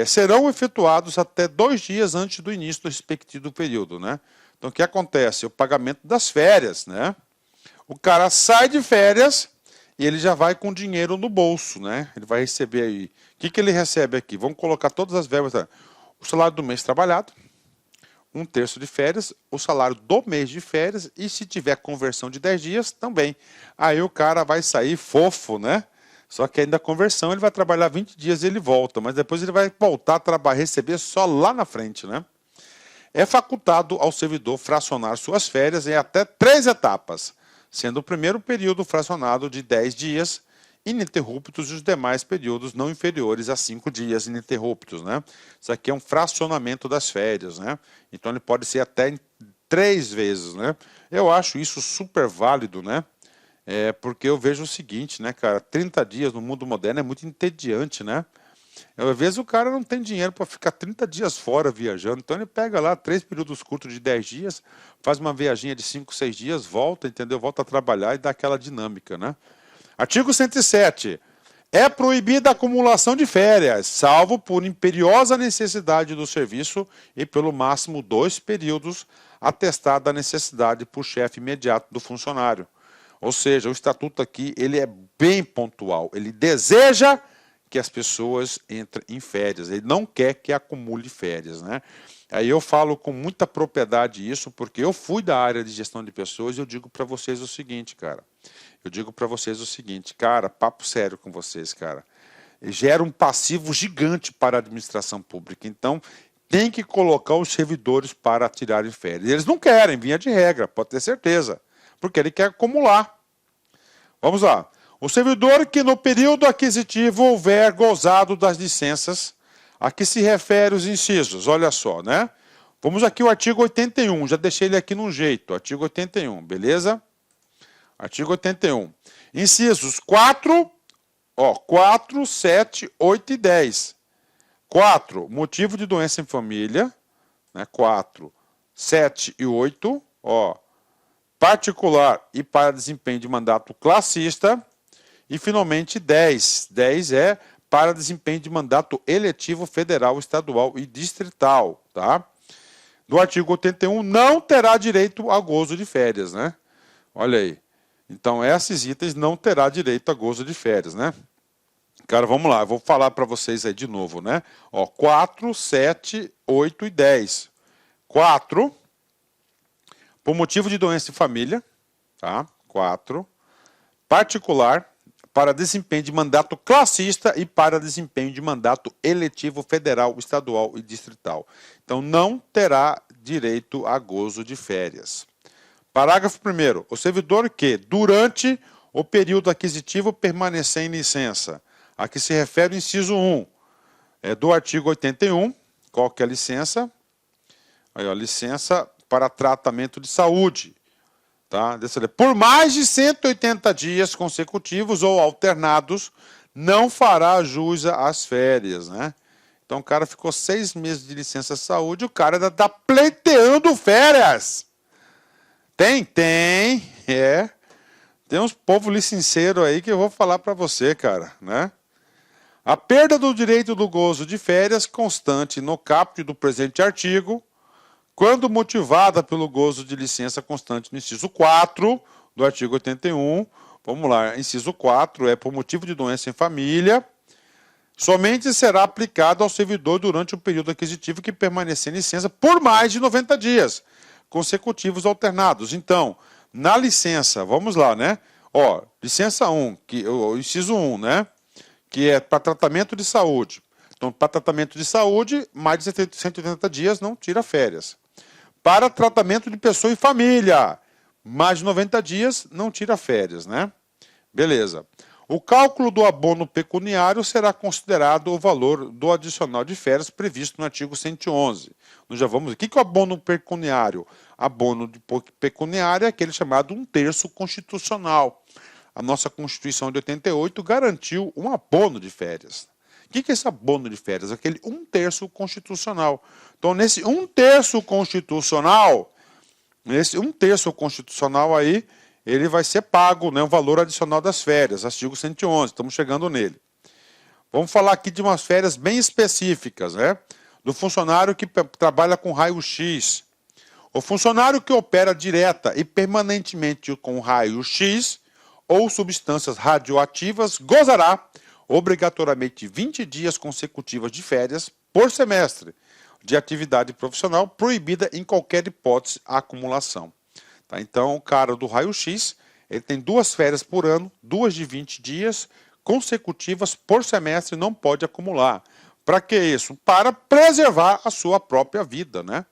serão efetuados até 2 dias antes do início do respectivo período, né? Então, o que acontece? O pagamento das férias, né? O cara sai de férias e ele já vai com dinheiro no bolso, né? Ele vai receber aí. O que ele recebe aqui? Vamos colocar todas as verbas. Tá? O salário do mês trabalhado, 1/3 de férias, o salário do mês de férias e se tiver conversão de 10 dias, também. Aí o cara vai sair fofo, né? Só que ainda a conversão ele vai trabalhar 20 dias e ele volta, mas depois ele vai voltar a trabalhar, receber só lá na frente, né? É facultado ao servidor fracionar suas férias em até 3 etapas, sendo o primeiro período fracionado de 10 dias ininterruptos e os demais períodos não inferiores a 5 dias ininterruptos, né? Isso aqui é um fracionamento das férias, né? Então ele pode ser até em 3 vezes, né? Eu acho isso super válido, né? Porque eu vejo o seguinte, né, cara? 30 dias no mundo moderno é muito entediante, né? Às vezes o cara não tem dinheiro para ficar 30 dias fora viajando, então ele pega lá 3 períodos curtos de 10 dias, faz uma viaginha de 5, 6 dias, volta, entendeu? Volta a trabalhar e dá aquela dinâmica, né? Artigo 107. É proibida a acumulação de férias, salvo por imperiosa necessidade do serviço e pelo máximo 2 períodos, atestada a necessidade por chefe imediato do funcionário. Ou seja, o estatuto aqui ele é bem pontual, ele deseja que as pessoas entrem em férias, ele não quer que acumule férias, né? Aí eu falo com muita propriedade isso, porque eu fui da área de gestão de pessoas e eu digo para vocês o seguinte, cara. Papo sério com vocês, cara. Gera um passivo gigante para a administração pública. Então, tem que colocar os servidores para tirarem férias. Eles não querem, via de regra, pode ter certeza, porque ele quer acumular. Vamos lá. O servidor que no período aquisitivo houver gozado das licenças a que se refere os incisos, olha só, né? Vamos aqui ao artigo 81, já deixei ele aqui num jeito, artigo 81, beleza? Artigo 81. Incisos 4, 7, 8 e 10. 4, motivo de doença em família, né? 4, 7 e 8, particular e para desempenho de mandato classista. E, finalmente, 10. 10 é para desempenho de mandato eletivo federal, estadual e distrital. Tá? Do artigo 81, não terá direito a gozo de férias. Né? Olha aí. Então, esses itens não terá direito a gozo de férias. Né? Cara, vamos lá. Eu vou falar para vocês aí de novo. Né? 4, 7, 8 e 10. 4, por motivo de doença em família. Tá? 4. Particular, para desempenho de mandato classista e para desempenho de mandato eletivo federal, estadual e distrital. Então, não terá direito a gozo de férias. Parágrafo 1º. O servidor que, durante o período aquisitivo, permanecer em licença, a que se refere o inciso 1 do artigo 81, qual que é a licença? Aí, licença para tratamento de saúde. Tá? Por mais de 180 dias consecutivos ou alternados, não fará jus às férias. Né? Então o cara ficou 6 meses de licença saúde, o cara ainda está pleiteando férias. Tem. Tem uns povo licenceiro aí que eu vou falar para você, cara, né? A perda do direito do gozo de férias constante no caput do presente artigo, quando motivada pelo gozo de licença constante no inciso 4 do artigo 81, vamos lá, inciso 4 é por motivo de doença em família, somente será aplicado ao servidor durante o período aquisitivo que permanecer em licença por mais de 90 dias consecutivos alternados. Então, na licença, vamos lá, né? Ó, licença 1, o inciso 1, né? Que é para tratamento de saúde. Então, para tratamento de saúde, mais de 180 dias não tira férias. Para tratamento de pessoa e família, mais de 90 dias não tira férias, né? Beleza. O cálculo do abono pecuniário será considerado o valor do adicional de férias previsto no artigo 111. Nós já vamos. O que é o abono pecuniário? Abono pecuniário é aquele chamado 1/3 constitucional. A nossa Constituição de 88 garantiu um abono de férias. O que é esse abono de férias? Aquele 1/3 constitucional. Então, nesse 1/3 constitucional aí, ele vai ser pago, né, o valor adicional das férias, artigo 111, estamos chegando nele. Vamos falar aqui de umas férias bem específicas, né? Do funcionário que trabalha com raio-x. O funcionário que opera direta e permanentemente com raio-x ou substâncias radioativas gozará obrigatoriamente 20 dias consecutivos de férias por semestre de atividade profissional, proibida em qualquer hipótese a acumulação. Tá? Então, o cara do raio-x, ele tem 2 férias por ano, 2 de 20 dias consecutivas por semestre, não pode acumular. Para que isso? Para preservar a sua própria vida, né?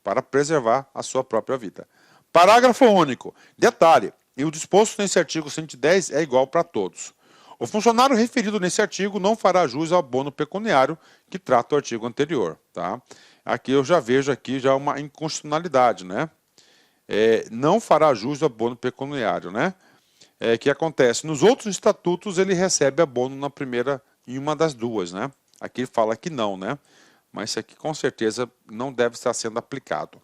Para preservar a sua própria vida. Parágrafo único. Detalhe, e o disposto nesse artigo 110 é igual para todos. O funcionário referido nesse artigo não fará jus ao abono pecuniário que trata o artigo anterior. Tá? Aqui eu já vejo aqui já uma inconstitucionalidade, né? Não fará jus ao abono pecuniário, né? Que acontece? Nos outros estatutos ele recebe abono na primeira, em uma das duas, né? Aqui ele fala que não, né? Mas isso aqui com certeza não deve estar sendo aplicado.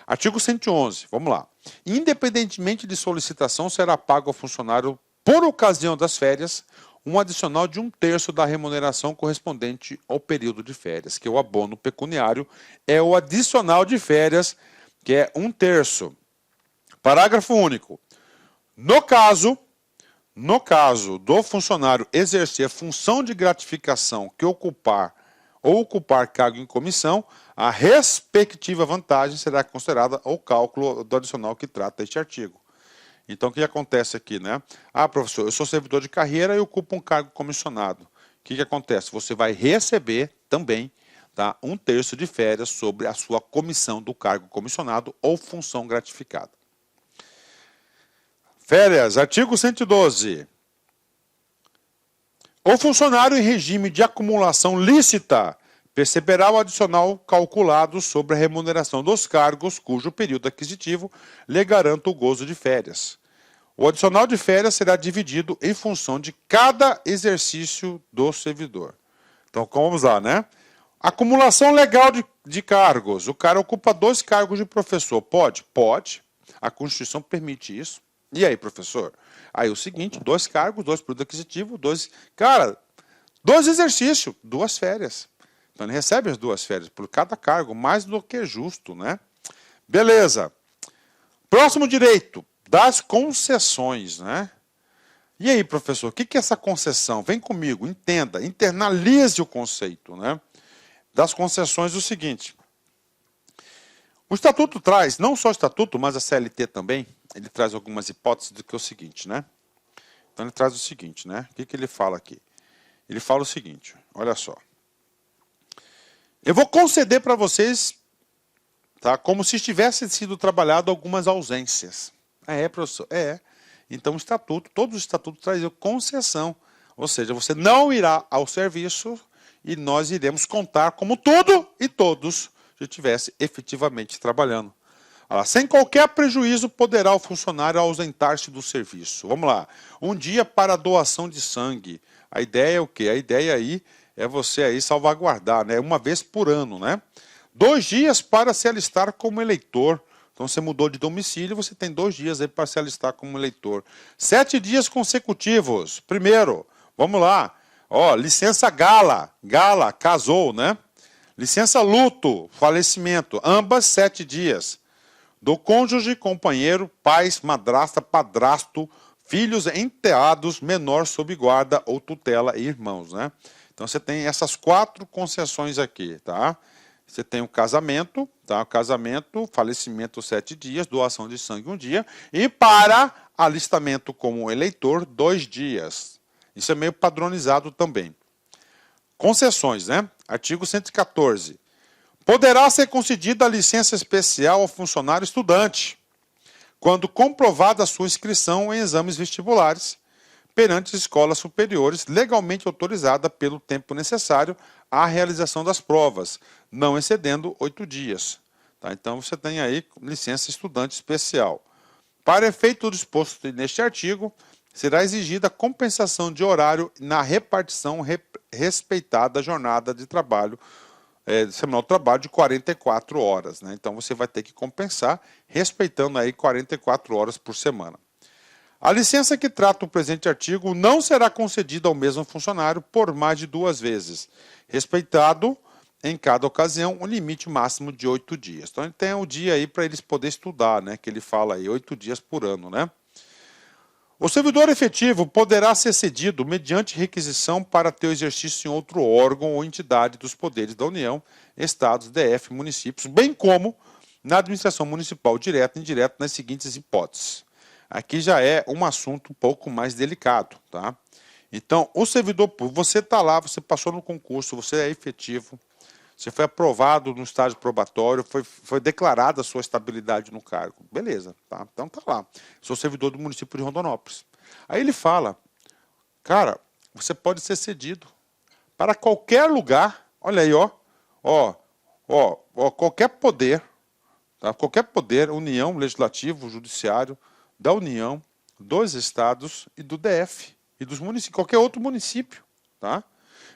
Artigo 111, vamos lá. Independentemente de solicitação, será pago ao funcionário, por ocasião das férias, um adicional de 1/3 da remuneração correspondente ao período de férias, que é o abono pecuniário, é o adicional de férias, que é 1/3. Parágrafo único. No caso do funcionário exercer função de gratificação que ocupar cargo em comissão, a respectiva vantagem será considerada ao cálculo do adicional que trata este artigo. Então, o que acontece aqui, né? Ah, professor, eu sou servidor de carreira e ocupo um cargo comissionado. O que acontece? Você vai receber também, tá, 1/3 de férias sobre a sua comissão do cargo comissionado ou função gratificada. Férias, artigo 112. O funcionário em regime de acumulação lícita perceberá o adicional calculado sobre a remuneração dos cargos cujo período aquisitivo lhe garanta o gozo de férias. O adicional de férias será dividido em função de cada exercício do servidor. Então, vamos lá, né? Acumulação legal de cargos. O cara ocupa 2 cargos de professor. Pode? Pode. A Constituição permite isso. E aí, professor? Aí o seguinte, 2 cargos, 2 períodos aquisitivos, 2... Cara, 2 exercícios, 2 férias. Então ele recebe as 2 férias por cada cargo, mais do que justo, né? Beleza. Próximo direito, das concessões, né? E aí, professor, o que é essa concessão? Vem comigo, entenda, internalize o conceito, né? Das concessões, o seguinte. O Estatuto traz, não só o Estatuto, mas a CLT também, ele traz algumas hipóteses do que é o seguinte, né? Então ele traz o seguinte, né? O que ele fala aqui? Ele fala o seguinte, olha só. Eu vou conceder para vocês, tá, como se tivessem sido trabalhado algumas ausências. Professor? Então o Estatuto, todos os estatutos trazem concessão. Ou seja, você não irá ao serviço e nós iremos contar como tudo e todos se estivesse efetivamente trabalhando. Sem qualquer prejuízo, poderá o funcionário ausentar-se do serviço. Vamos lá. Um dia para a doação de sangue. A ideia é o quê? A ideia aí é você aí salvaguardar, né? Uma vez por ano, né? 2 dias para se alistar como eleitor. Então você mudou de domicílio, você tem 2 dias aí para se alistar como eleitor. 7 dias consecutivos. Primeiro, vamos lá. Ó, licença gala, casou, né? Licença luto, falecimento, ambas 7 dias. Do cônjuge, companheiro, pais, madrasta, padrasto, filhos enteados, menor sob guarda ou tutela e irmãos, né? Então você tem essas 4 concessões aqui, tá? Você tem o casamento, tá? O casamento, falecimento 7 dias, doação de sangue 1 dia e para alistamento como eleitor 2 dias. Isso é meio padronizado também. Concessões, né? Artigo 114. Poderá ser concedida a licença especial ao funcionário estudante, quando comprovada a sua inscrição em exames vestibulares perante escolas superiores legalmente autorizada pelo tempo necessário à realização das provas, não excedendo 8 dias. Tá? Então você tem aí licença estudante especial. Para efeito do disposto neste artigo, será exigida compensação de horário na repartição respeitada da jornada de trabalho, semanal de trabalho de 44 horas. Né? Então você vai ter que compensar respeitando aí 44 horas por semana. A licença que trata o presente artigo não será concedida ao mesmo funcionário por mais de 2 vezes, respeitado em cada ocasião um limite máximo de 8 dias. Então ele tem o dia aí para eles poderem estudar, né? Que ele fala aí, 8 dias por ano, né? O servidor efetivo poderá ser cedido mediante requisição para ter o exercício em outro órgão ou entidade dos poderes da União, Estados, DF, municípios, bem como na administração municipal direta e indireta nas seguintes hipóteses. Aqui já é um assunto um pouco mais delicado, tá? Então, o servidor público, você está lá, você passou no concurso, você é efetivo, você foi aprovado no estágio probatório, foi declarada a sua estabilidade no cargo. Beleza, tá? Então tá lá. Sou servidor do município de Rondonópolis. Aí ele fala, cara, você pode ser cedido para qualquer lugar, olha aí, qualquer poder, tá? Qualquer poder, União, Legislativo, Judiciário, da União, dos Estados e do DF, e dos municípios, qualquer outro município, tá?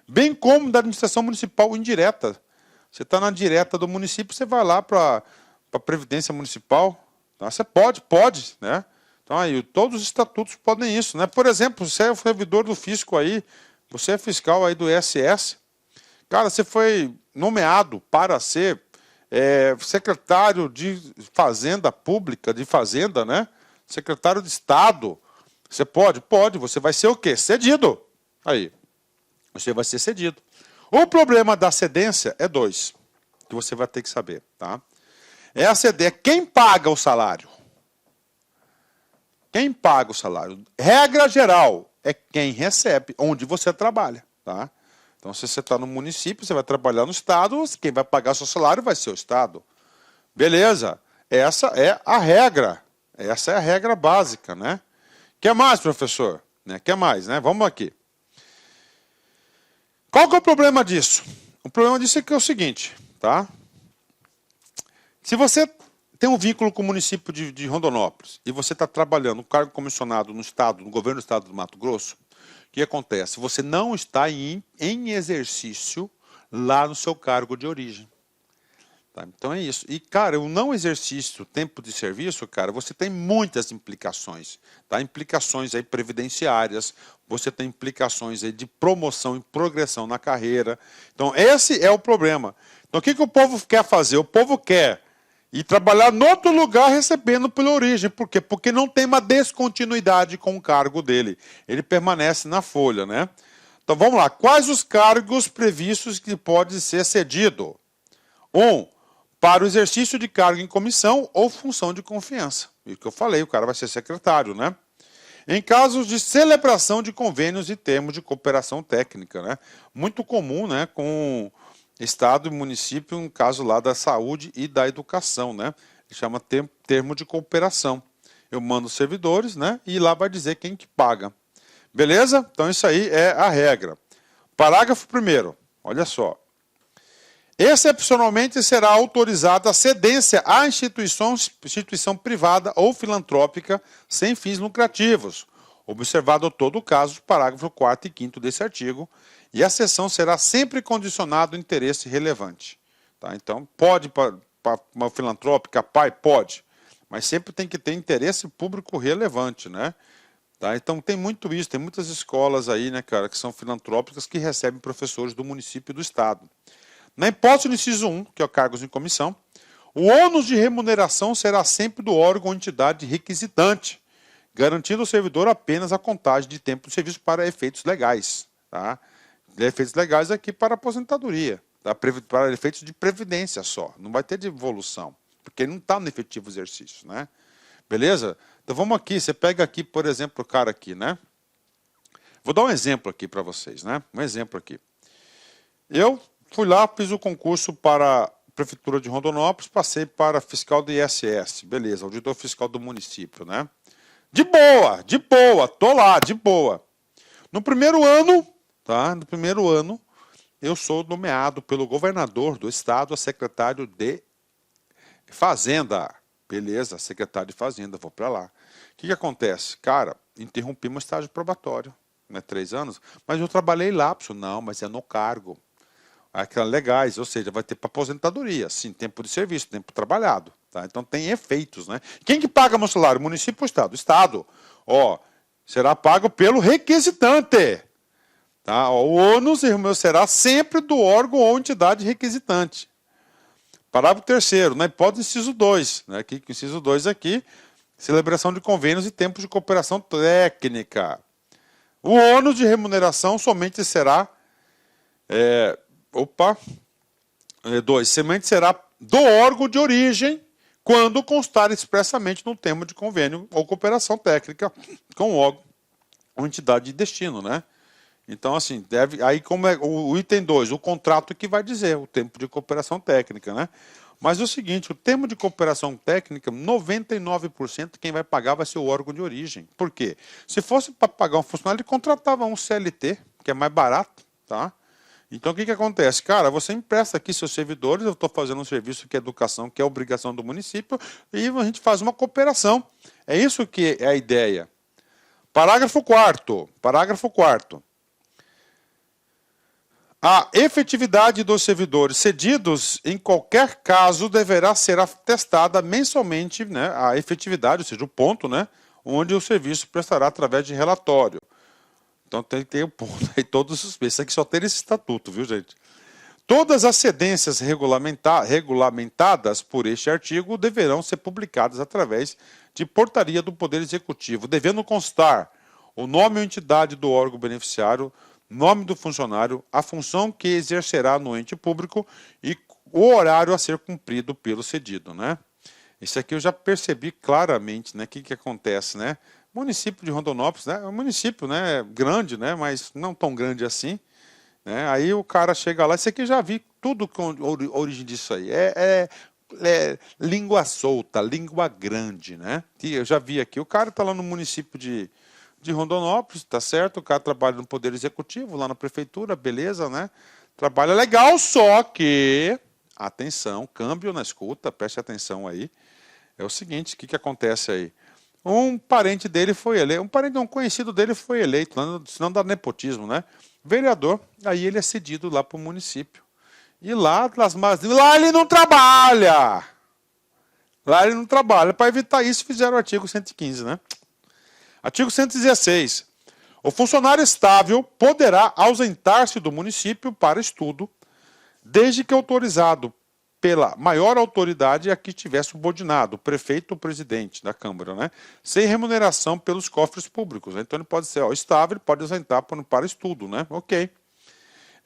Bem como da administração municipal indireta. Você está na direta do município, você vai lá para a Previdência Municipal, tá? Você pode, né? Então aí, todos os estatutos podem isso, né? Por exemplo, você é o servidor do fisco aí, você é fiscal aí do ISS, cara, você foi nomeado para ser secretário de Fazenda Pública, de Fazenda, né? Secretário de Estado. Você pode? Pode. Você vai ser o quê? Cedido. Aí. Você vai ser cedido. O problema da cedência é 2, que você vai ter que saber, tá? É a ceder. Quem paga o salário? Quem paga o salário? Regra geral, é quem recebe, onde você trabalha, tá? Então, se você está no município, você vai trabalhar no Estado, quem vai pagar seu salário vai ser o Estado. Beleza. Essa é a regra. Essa é a regra básica, né? Quer mais, professor? Quer mais, né? Vamos aqui. Qual que é o problema disso? O problema disso é que é o seguinte, tá? Se você tem um vínculo com o município de Rondonópolis e você está trabalhando no cargo comissionado no Estado, no governo do Estado do Mato Grosso, o que acontece? Você não está em exercício lá no seu cargo de origem. Tá? Então é isso. E, cara, o não exercício, tempo de serviço, cara, você tem muitas implicações. Tá? Implicações aí previdenciárias, você tem implicações aí de promoção e progressão na carreira. Então, esse é o problema. Então, o que o povo quer fazer? O povo quer ir trabalhar em outro lugar recebendo pela origem. Por quê? Porque não tem uma descontinuidade com o cargo dele. Ele permanece na folha, né? Então, vamos lá. Quais os cargos previstos que pode ser cedido? 1. Para o exercício de cargo em comissão ou função de confiança. E o que eu falei, o cara vai ser secretário, né? Em casos de celebração de convênios e termos de cooperação técnica, né? Muito comum, né, com Estado e município, um caso lá da saúde e da educação, né? Ele chama termo de cooperação. Eu mando os servidores, né? E lá vai dizer quem que paga. Beleza? Então isso aí é a regra. Parágrafo 1º, olha só. Excepcionalmente será autorizada a cedência à instituição privada ou filantrópica sem fins lucrativos, observado todo o caso, parágrafo 4º e 5º desse artigo, e a cessão será sempre condicionada ao interesse relevante. Tá? Então, pode para uma filantrópica, pai? Pode. mas sempre tem que ter interesse público relevante, né? Tá? Então tem muito isso, tem muitas escolas aí, né, cara, que são filantrópicas que recebem professores do município e do estado. Na hipótese do inciso 1, que é o cargos em comissão, o ônus de remuneração será sempre do órgão ou entidade requisitante, garantindo ao servidor apenas a contagem de tempo de serviço para efeitos legais. Tá? Efeitos legais aqui para aposentadoria, tá? Para efeitos de previdência só, não vai ter de evolução, porque ele não está no efetivo exercício, né? Beleza? Então vamos aqui, você pega aqui, por exemplo, o cara aqui, né? Vou dar um exemplo aqui para vocês, né? Um exemplo aqui. Eu fui lá, fiz o concurso para a Prefeitura de Rondonópolis, passei para fiscal do ISS, beleza, auditor fiscal do município, né? De boa, tô lá, de boa. No primeiro ano, tá? No primeiro ano, eu sou nomeado pelo governador do estado a secretário de Fazenda. Beleza, secretário de Fazenda, vou para lá. O que acontece? Cara, interrompi meu estágio probatório, né, 3 anos, mas eu trabalhei lapso. Não, mas é no cargo. Aquelas legais, ou seja, vai ter para aposentadoria, sim, tempo de serviço, tempo trabalhado. Tá? Então tem efeitos, né? Quem que paga meu salário? Município ou Estado? Estado. Ó, será pago pelo requisitante. Tá? Ó, o ônus será sempre do órgão ou entidade requisitante. Parágrafo 3º, na hipótese do inciso 2, né? Aqui, inciso 2 aqui, celebração de convênios e tempos de cooperação técnica. O ônus de remuneração somente será... somente será do órgão de origem quando constar expressamente no termo de convênio ou cooperação técnica com o órgão ou entidade de destino, né? Então, assim, aí como é o item 2, o contrato que vai dizer o tempo de cooperação técnica, né? Mas é o seguinte, o termo de cooperação técnica, 99% quem vai pagar vai ser o órgão de origem. Por quê? Se fosse para pagar um funcionário, ele contratava um CLT, que é mais barato, tá? Então, o que acontece? Cara, você empresta aqui seus servidores, eu estou fazendo um serviço que é educação, que é obrigação do município, e a gente faz uma cooperação. É isso que é a ideia. Parágrafo 4º. A efetividade dos servidores cedidos, em qualquer caso, deverá ser atestada mensalmente, né, a efetividade, ou seja, o ponto, né, onde o serviço prestará através de relatório. Então tem que ter o ponto aí, todos os meses. Isso aqui só tem esse estatuto, viu, gente? Todas as cedências regulamentadas por este artigo deverão ser publicadas através de portaria do Poder Executivo, devendo constar o nome ou entidade do órgão beneficiário, nome do funcionário, a função que exercerá no ente público e o horário a ser cumprido pelo cedido, né? Isso aqui eu já percebi claramente, né? O que acontece, né? O município de Rondonópolis, né? É um município, né? Grande, né? Mas não tão grande assim, né? Aí o cara chega lá, isso aqui eu já vi tudo com a origem disso aí. É língua solta, língua grande, né? Que eu já vi aqui. O cara está lá no município de Rondonópolis, tá certo? O cara trabalha no Poder Executivo, lá na Prefeitura, beleza, né? Trabalha legal, só que, atenção, câmbio na escuta, preste atenção aí. É o seguinte, o que acontece aí? Um parente dele foi eleito, um conhecido dele foi eleito, senão dá nepotismo, né? Vereador, aí ele é cedido lá para o município. E lá ele não trabalha! Lá ele não trabalha. Para evitar isso, fizeram o artigo 115, né? Artigo 116. O funcionário estável poderá ausentar-se do município para estudo, desde que autorizado pela maior autoridade a que estiver subordinado, o prefeito ou presidente da Câmara, né? Sem remuneração pelos cofres públicos. Né? Então ele pode ser estável, ele pode ausentar para estudo, né? Ok.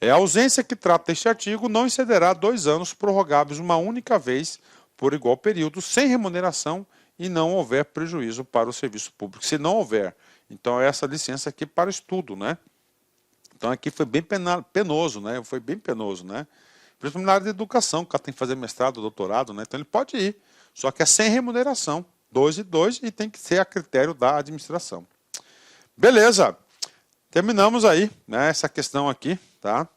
A ausência que trata este artigo não excederá 2 anos, prorrogáveis uma única vez por igual período, sem remuneração e não houver prejuízo para o serviço público. Se não houver, então essa licença aqui para estudo, né? Então aqui foi bem penoso, né? Foi bem penoso, né? Principalmente na área de educação, o cara tem que fazer mestrado, doutorado, né? Então ele pode ir, só que é sem remuneração, 2 e 2, e tem que ser a critério da administração. Beleza, terminamos aí, né? Essa questão aqui, tá?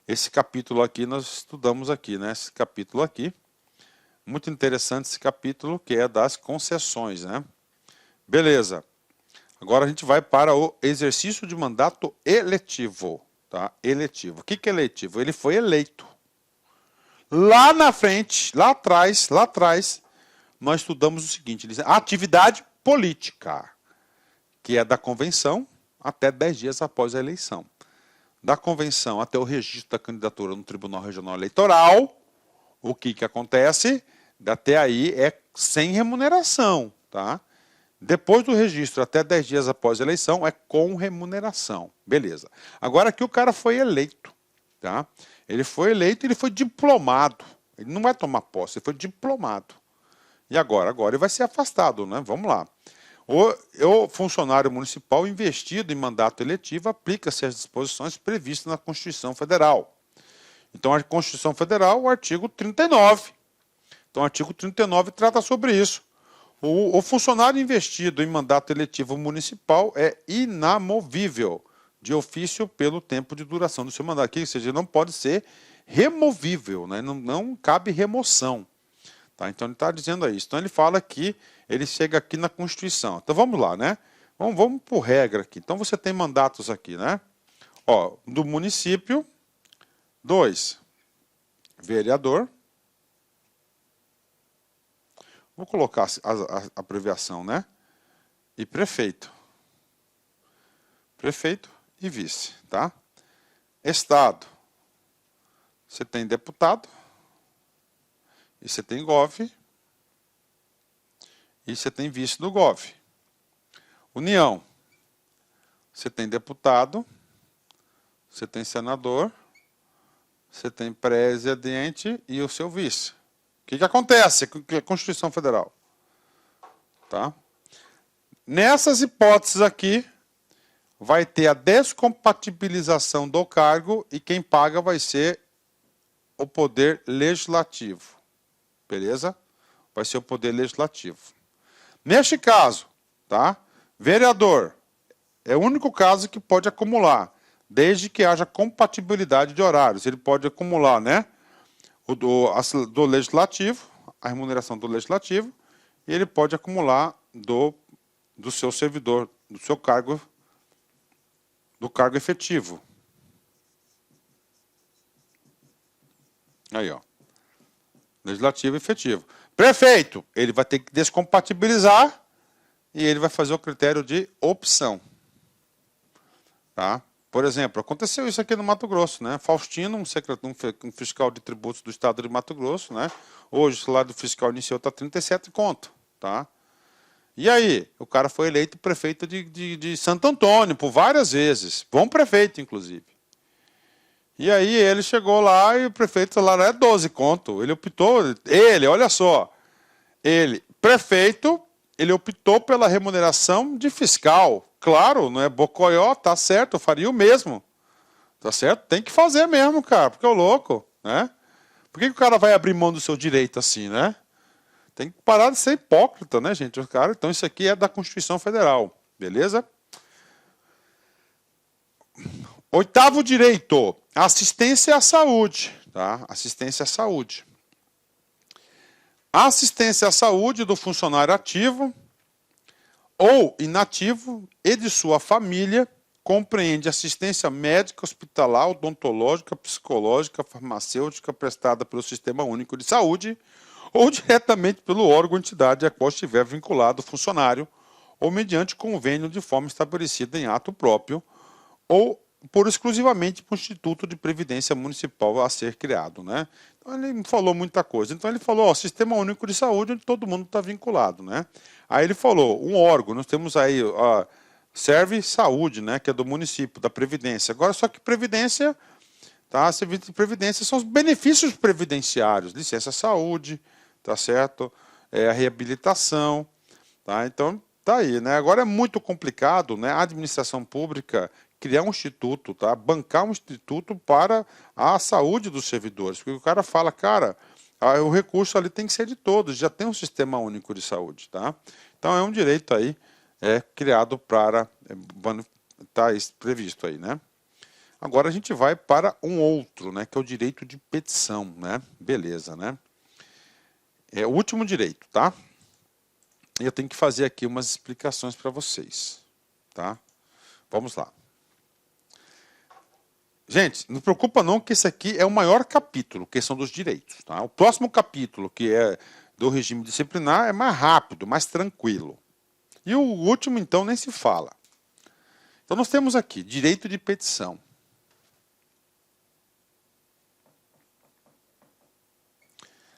Esse capítulo aqui nós estudamos aqui, né? Esse capítulo aqui. Muito interessante esse capítulo, que é das concessões, né? Beleza. Agora a gente vai para o exercício de mandato eletivo, tá? Eletivo. O que é eletivo? Ele foi eleito. Lá na frente, lá atrás, nós estudamos o seguinte, ele diz, atividade política, que é da convenção até 10 dias após a eleição. Da convenção até o registro da candidatura no Tribunal Regional Eleitoral, o que acontece? Até aí é sem remuneração, tá? Depois do registro, até 10 dias após a eleição, é com remuneração. Beleza. Agora aqui o cara foi eleito, tá? Ele foi eleito e ele foi diplomado. Ele não vai tomar posse, ele foi diplomado. E agora? Agora ele vai ser afastado, né? Vamos lá. O funcionário municipal investido em mandato eletivo aplica-se às disposições previstas na Constituição Federal. Então, a Constituição Federal, o artigo 39. Então, o artigo 39 trata sobre isso. O funcionário investido em mandato eletivo municipal é inamovível, de ofício pelo tempo de duração do seu mandato. Aqui, ou seja, não pode ser removível, né? Não cabe remoção. Tá? Então, ele está dizendo isso. Então, ele fala que ele chega aqui na Constituição. Então, vamos lá, né? Vamos por regra aqui. Então, você tem mandatos aqui, né? Ó, do município, 2, vereador. Vou colocar a abreviação, né? E prefeito. Prefeito e vice, tá? Estado. Você tem deputado. E você tem gov. E você tem vice do gov. União. Você tem deputado. Você tem senador. Você tem presidente e o seu vice. O que acontece com a Constituição Federal? Tá? Nessas hipóteses aqui, vai ter a descompatibilização do cargo e quem paga vai ser o Poder Legislativo. Beleza? Vai ser o Poder Legislativo. Neste caso, tá? Vereador é o único caso que pode acumular, desde que haja compatibilidade de horários. Ele pode acumular, né? Do legislativo, a remuneração do legislativo, e ele pode acumular do seu servidor, do seu cargo, do cargo efetivo. Aí, ó. Legislativo efetivo. Prefeito, ele vai ter que descompatibilizar e ele vai fazer o critério de opção. Tá? Por exemplo, aconteceu isso aqui no Mato Grosso, né? Faustino, um fiscal de tributos do estado de Mato Grosso, né? Hoje o salário do fiscal inicial está 37 conto, tá? E aí, o cara foi eleito prefeito de Santo Antônio por várias vezes, bom prefeito, inclusive. E aí ele chegou lá e o prefeito salário é 12 conto. Ele optou, olha só, prefeito, ele optou pela remuneração de fiscal. Claro, não é bocoió, tá certo, eu faria o mesmo. Tá certo? Tem que fazer mesmo, cara, porque é louco, né? Por que o cara vai abrir mão do seu direito assim, né? Tem que parar de ser hipócrita, né, gente? Cara, então isso aqui é da Constituição Federal, beleza? 8º direito, assistência à saúde, tá? Assistência à saúde. A assistência à saúde do funcionário ativo ou inativo e de sua família compreende assistência médica, hospitalar, odontológica, psicológica, farmacêutica prestada pelo Sistema Único de Saúde ou diretamente pelo órgão ou entidade a qual estiver vinculado o funcionário ou mediante convênio de forma estabelecida em ato próprio ou por exclusivamente para o Instituto de Previdência Municipal a ser criado, né? Então ele falou muita coisa. Então ele falou, ó, Sistema Único de Saúde, onde todo mundo está vinculado, né? Aí ele falou, um órgão, nós temos aí, ó, Serve Saúde, né? Que é do município, da Previdência. Agora, só que Previdência, tá? Serviço de Previdência são os benefícios previdenciários, licença saúde, tá certo? A reabilitação, tá? Então, tá aí, né? Agora é muito complicado, né? A administração pública criar um instituto, tá? Bancar um instituto para a saúde dos servidores. Porque o cara fala, cara, o recurso ali tem que ser de todos, já tem um sistema único de saúde, tá? Então é um direito aí criado para, tá previsto aí, né? Agora a gente vai para um outro, né? Que é o direito de petição, né? Beleza, né? É o último direito, tá? E eu tenho que fazer aqui umas explicações para vocês, tá? Vamos lá. Gente, não preocupa não que esse aqui é o maior capítulo, questão dos direitos. Tá? O próximo capítulo, que é do regime disciplinar é mais rápido, mais tranquilo. E o último, então, nem se fala. Então, nós temos aqui direito de petição.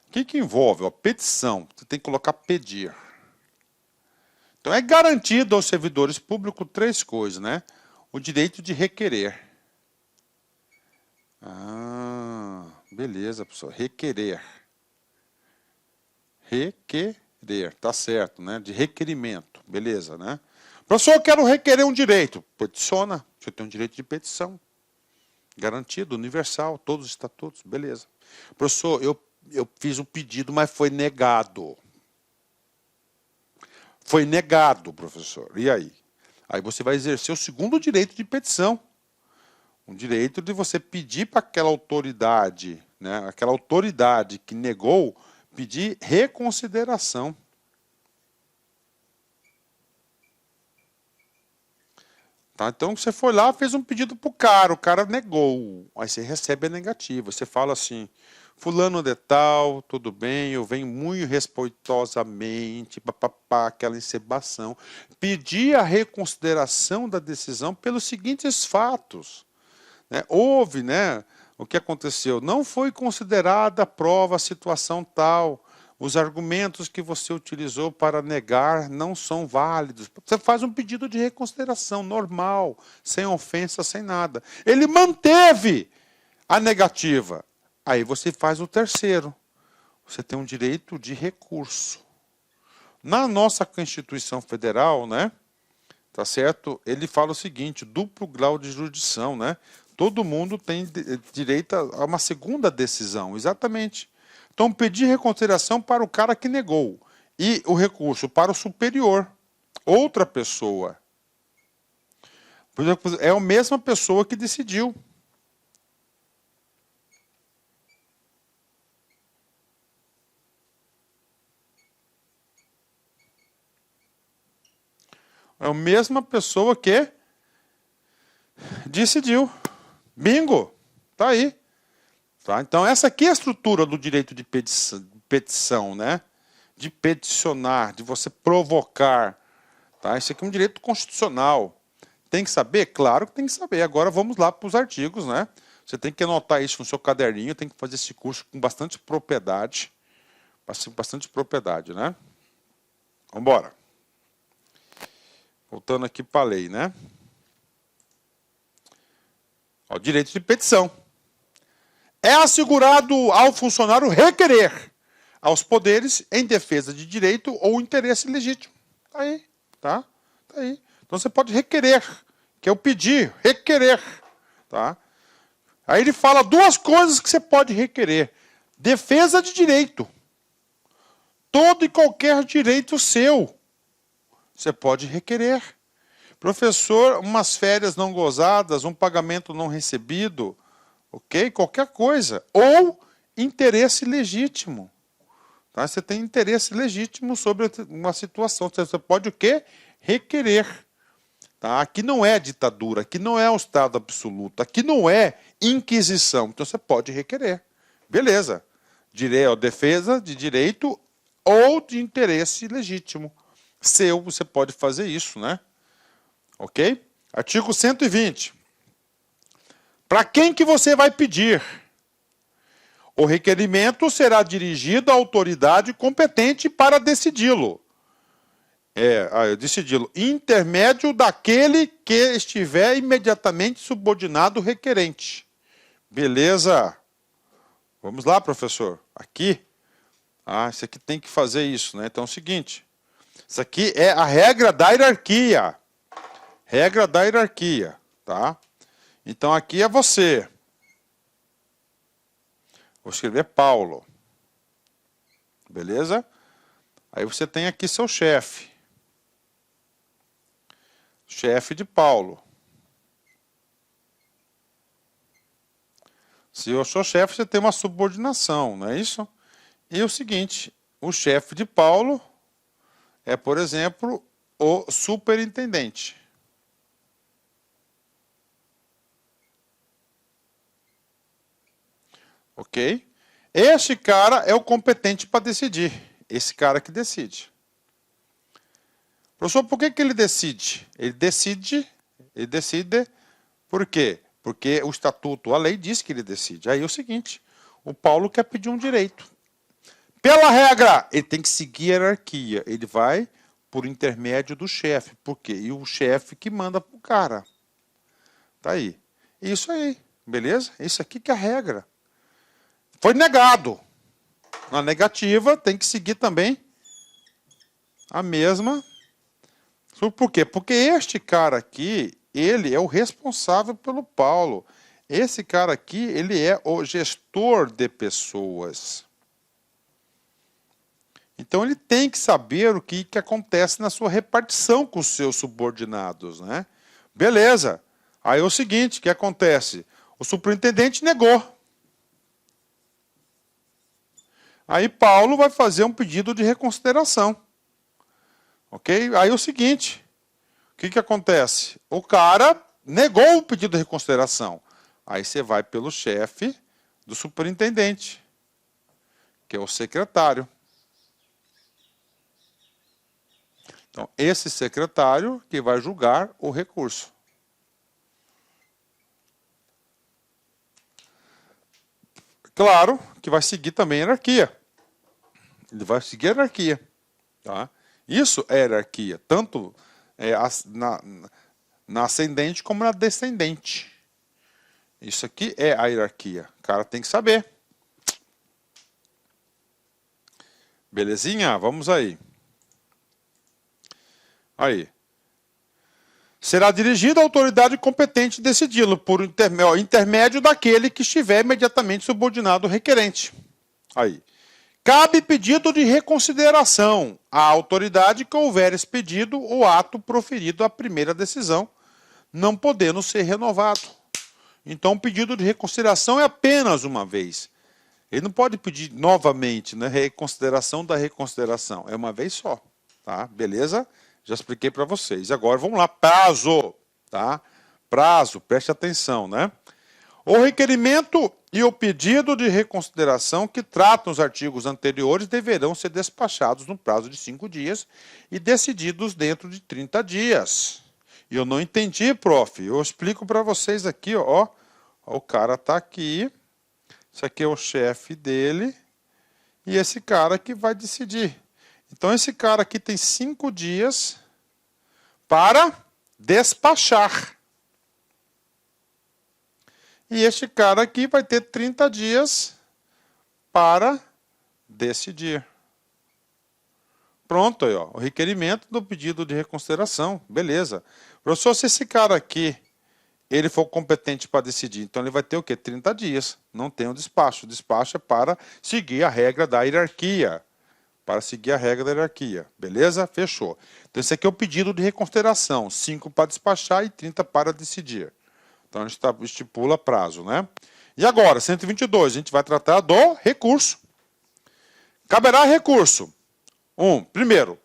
O que envolve? Ó, petição. Você tem que colocar pedir. Então, é garantido aos servidores públicos 3 coisas, né? O direito de requerer. Ah, beleza, professor. Requerer. Requerer, tá certo, né? De requerimento, beleza, né? Professor, eu quero requerer um direito. Peticiona, você tem um direito de petição. Garantido, universal, todos os estatutos, beleza. Professor, eu fiz um pedido, mas foi negado. Foi negado, professor. E aí? Aí você vai exercer o segundo direito de petição. Um direito de você pedir para aquela autoridade, né? Aquela autoridade que negou, pedir reconsideração. Tá? Então você foi lá, fez um pedido para o cara negou. Aí você recebe a negativa. Você fala assim, fulano de tal, tudo bem, eu venho muito respeitosamente, papapá, aquela encebação. Pedir a reconsideração da decisão pelos seguintes fatos. Né? Houve, né, o que aconteceu? Não foi considerada a prova a situação tal. Os argumentos que você utilizou para negar não são válidos. Você faz um pedido de reconsideração normal, sem ofensa, sem nada. Ele manteve a negativa. Aí você faz o terceiro. Você tem um direito de recurso. Na nossa Constituição Federal, né, tá certo? Ele fala o seguinte, duplo grau de jurisdição, né? Todo mundo tem direito a uma segunda decisão, exatamente. Então, pedir reconsideração para o cara que negou e o recurso para o superior, outra pessoa. Por exemplo, é a mesma pessoa que decidiu. É a mesma pessoa que decidiu. Bingo! Tá aí. Tá? Então, essa aqui é a estrutura do direito de petição, né? De peticionar, de você provocar. Tá? Isso aqui é um direito constitucional. Tem que saber? Claro que tem que saber. Agora vamos lá para os artigos, né? Você tem que anotar isso no seu caderninho, tem que fazer esse curso com bastante propriedade. Bastante propriedade, né? Vamos embora. Voltando aqui para a lei, né? Ó, direito de petição. É assegurado ao funcionário requerer aos poderes em defesa de direito ou interesse legítimo. Tá aí, tá? Tá aí. Então você pode requerer, que é o pedir, requerer, tá? Aí ele fala 2 coisas que você pode requerer. Defesa de direito. Todo e qualquer direito seu, você pode requerer. Professor, umas férias não gozadas, um pagamento não recebido, ok? Qualquer coisa. Ou interesse legítimo. Tá? Você tem interesse legítimo sobre uma situação. Você pode o quê? Requerer. Tá? Aqui não é ditadura, aqui não é um Estado absoluto, aqui não é inquisição. Então você pode requerer. Beleza. Defesa de direito ou de interesse legítimo. Seu, você pode fazer isso, né? Ok? Artigo 120. Para quem que você vai pedir? O requerimento será dirigido à autoridade competente para decidi-lo. Decidi-lo. Intermédio daquele que estiver imediatamente subordinado ao requerente. Beleza? Vamos lá, professor. Aqui. Isso aqui tem que fazer isso, né? Então é o seguinte. Isso aqui é a regra da hierarquia. Regra da hierarquia, tá? Então aqui é você. Vou escrever Paulo. Beleza? Aí você tem aqui seu chefe. Chefe de Paulo. Se eu sou chefe, você tem uma subordinação, não é isso? E o seguinte, o chefe de Paulo é, por exemplo, o superintendente. Ok? Este cara é o competente para decidir. esse cara que decide. Professor, por que ele decide? Ele decide, por quê? Porque o estatuto, a lei diz que ele decide. Aí é o seguinte, o Paulo quer pedir um direito. Pela regra, ele tem que seguir a hierarquia. Ele vai por intermédio do chefe. Por quê? E o chefe que manda pro cara. Tá aí. Isso aí, beleza? Isso aqui que é a regra. Foi negado. Na negativa, tem que seguir também a mesma. Por quê? Porque este cara aqui, ele é o responsável pelo Paulo. Esse cara aqui, ele é o gestor de pessoas. Então, ele tem que saber o que acontece na sua repartição com os seus subordinados, né? Beleza. Aí é o seguinte, o que acontece? O superintendente negou. Aí Paulo vai fazer um pedido de reconsideração. Ok? Aí é o seguinte, o que acontece? O cara negou o pedido de reconsideração. Aí você vai pelo chefe do superintendente, que é o secretário. Então, esse secretário que vai julgar o recurso. Claro que vai seguir também a hierarquia. Ele vai seguir a hierarquia. Tá? Isso é hierarquia, tanto na ascendente como na descendente. Isso aqui é a hierarquia. O cara tem que saber. Belezinha? Vamos aí. Aí. Será dirigida à autoridade competente decidi-lo por intermédio daquele que estiver imediatamente subordinado ao requerente. Aí. Cabe pedido de reconsideração à autoridade que houver expedido o ato proferido à primeira decisão, não podendo ser renovado. Então, o pedido de reconsideração é apenas uma vez. Ele não pode pedir novamente, né? Reconsideração da reconsideração. É uma vez só. Tá? Beleza? Já expliquei para vocês. Agora, vamos lá. Prazo. Tá? Prazo, preste atenção, né? O requerimento e o pedido de reconsideração que tratam os artigos anteriores deverão ser despachados no prazo de 5 dias e decididos dentro de 30 dias. E eu não entendi, prof. Eu explico para vocês aqui, ó. O cara está aqui. Isso aqui é o chefe dele. E esse cara que vai decidir. Então, esse cara aqui tem 5 dias para despachar. E este cara aqui vai ter 30 dias para decidir. Pronto, aí, ó, o requerimento do pedido de reconsideração. Beleza. Professor, se esse cara aqui, ele for competente para decidir, então ele vai ter o quê? 30 dias. Não tem o despacho. O despacho é para seguir a regra da hierarquia. Para seguir a regra da hierarquia. Beleza? Fechou. Então, esse aqui é o pedido de reconsideração. 5 para despachar e 30 para decidir. Então, a gente estipula prazo, né? E agora, 122, a gente vai tratar do recurso. Caberá recurso. Primeiro,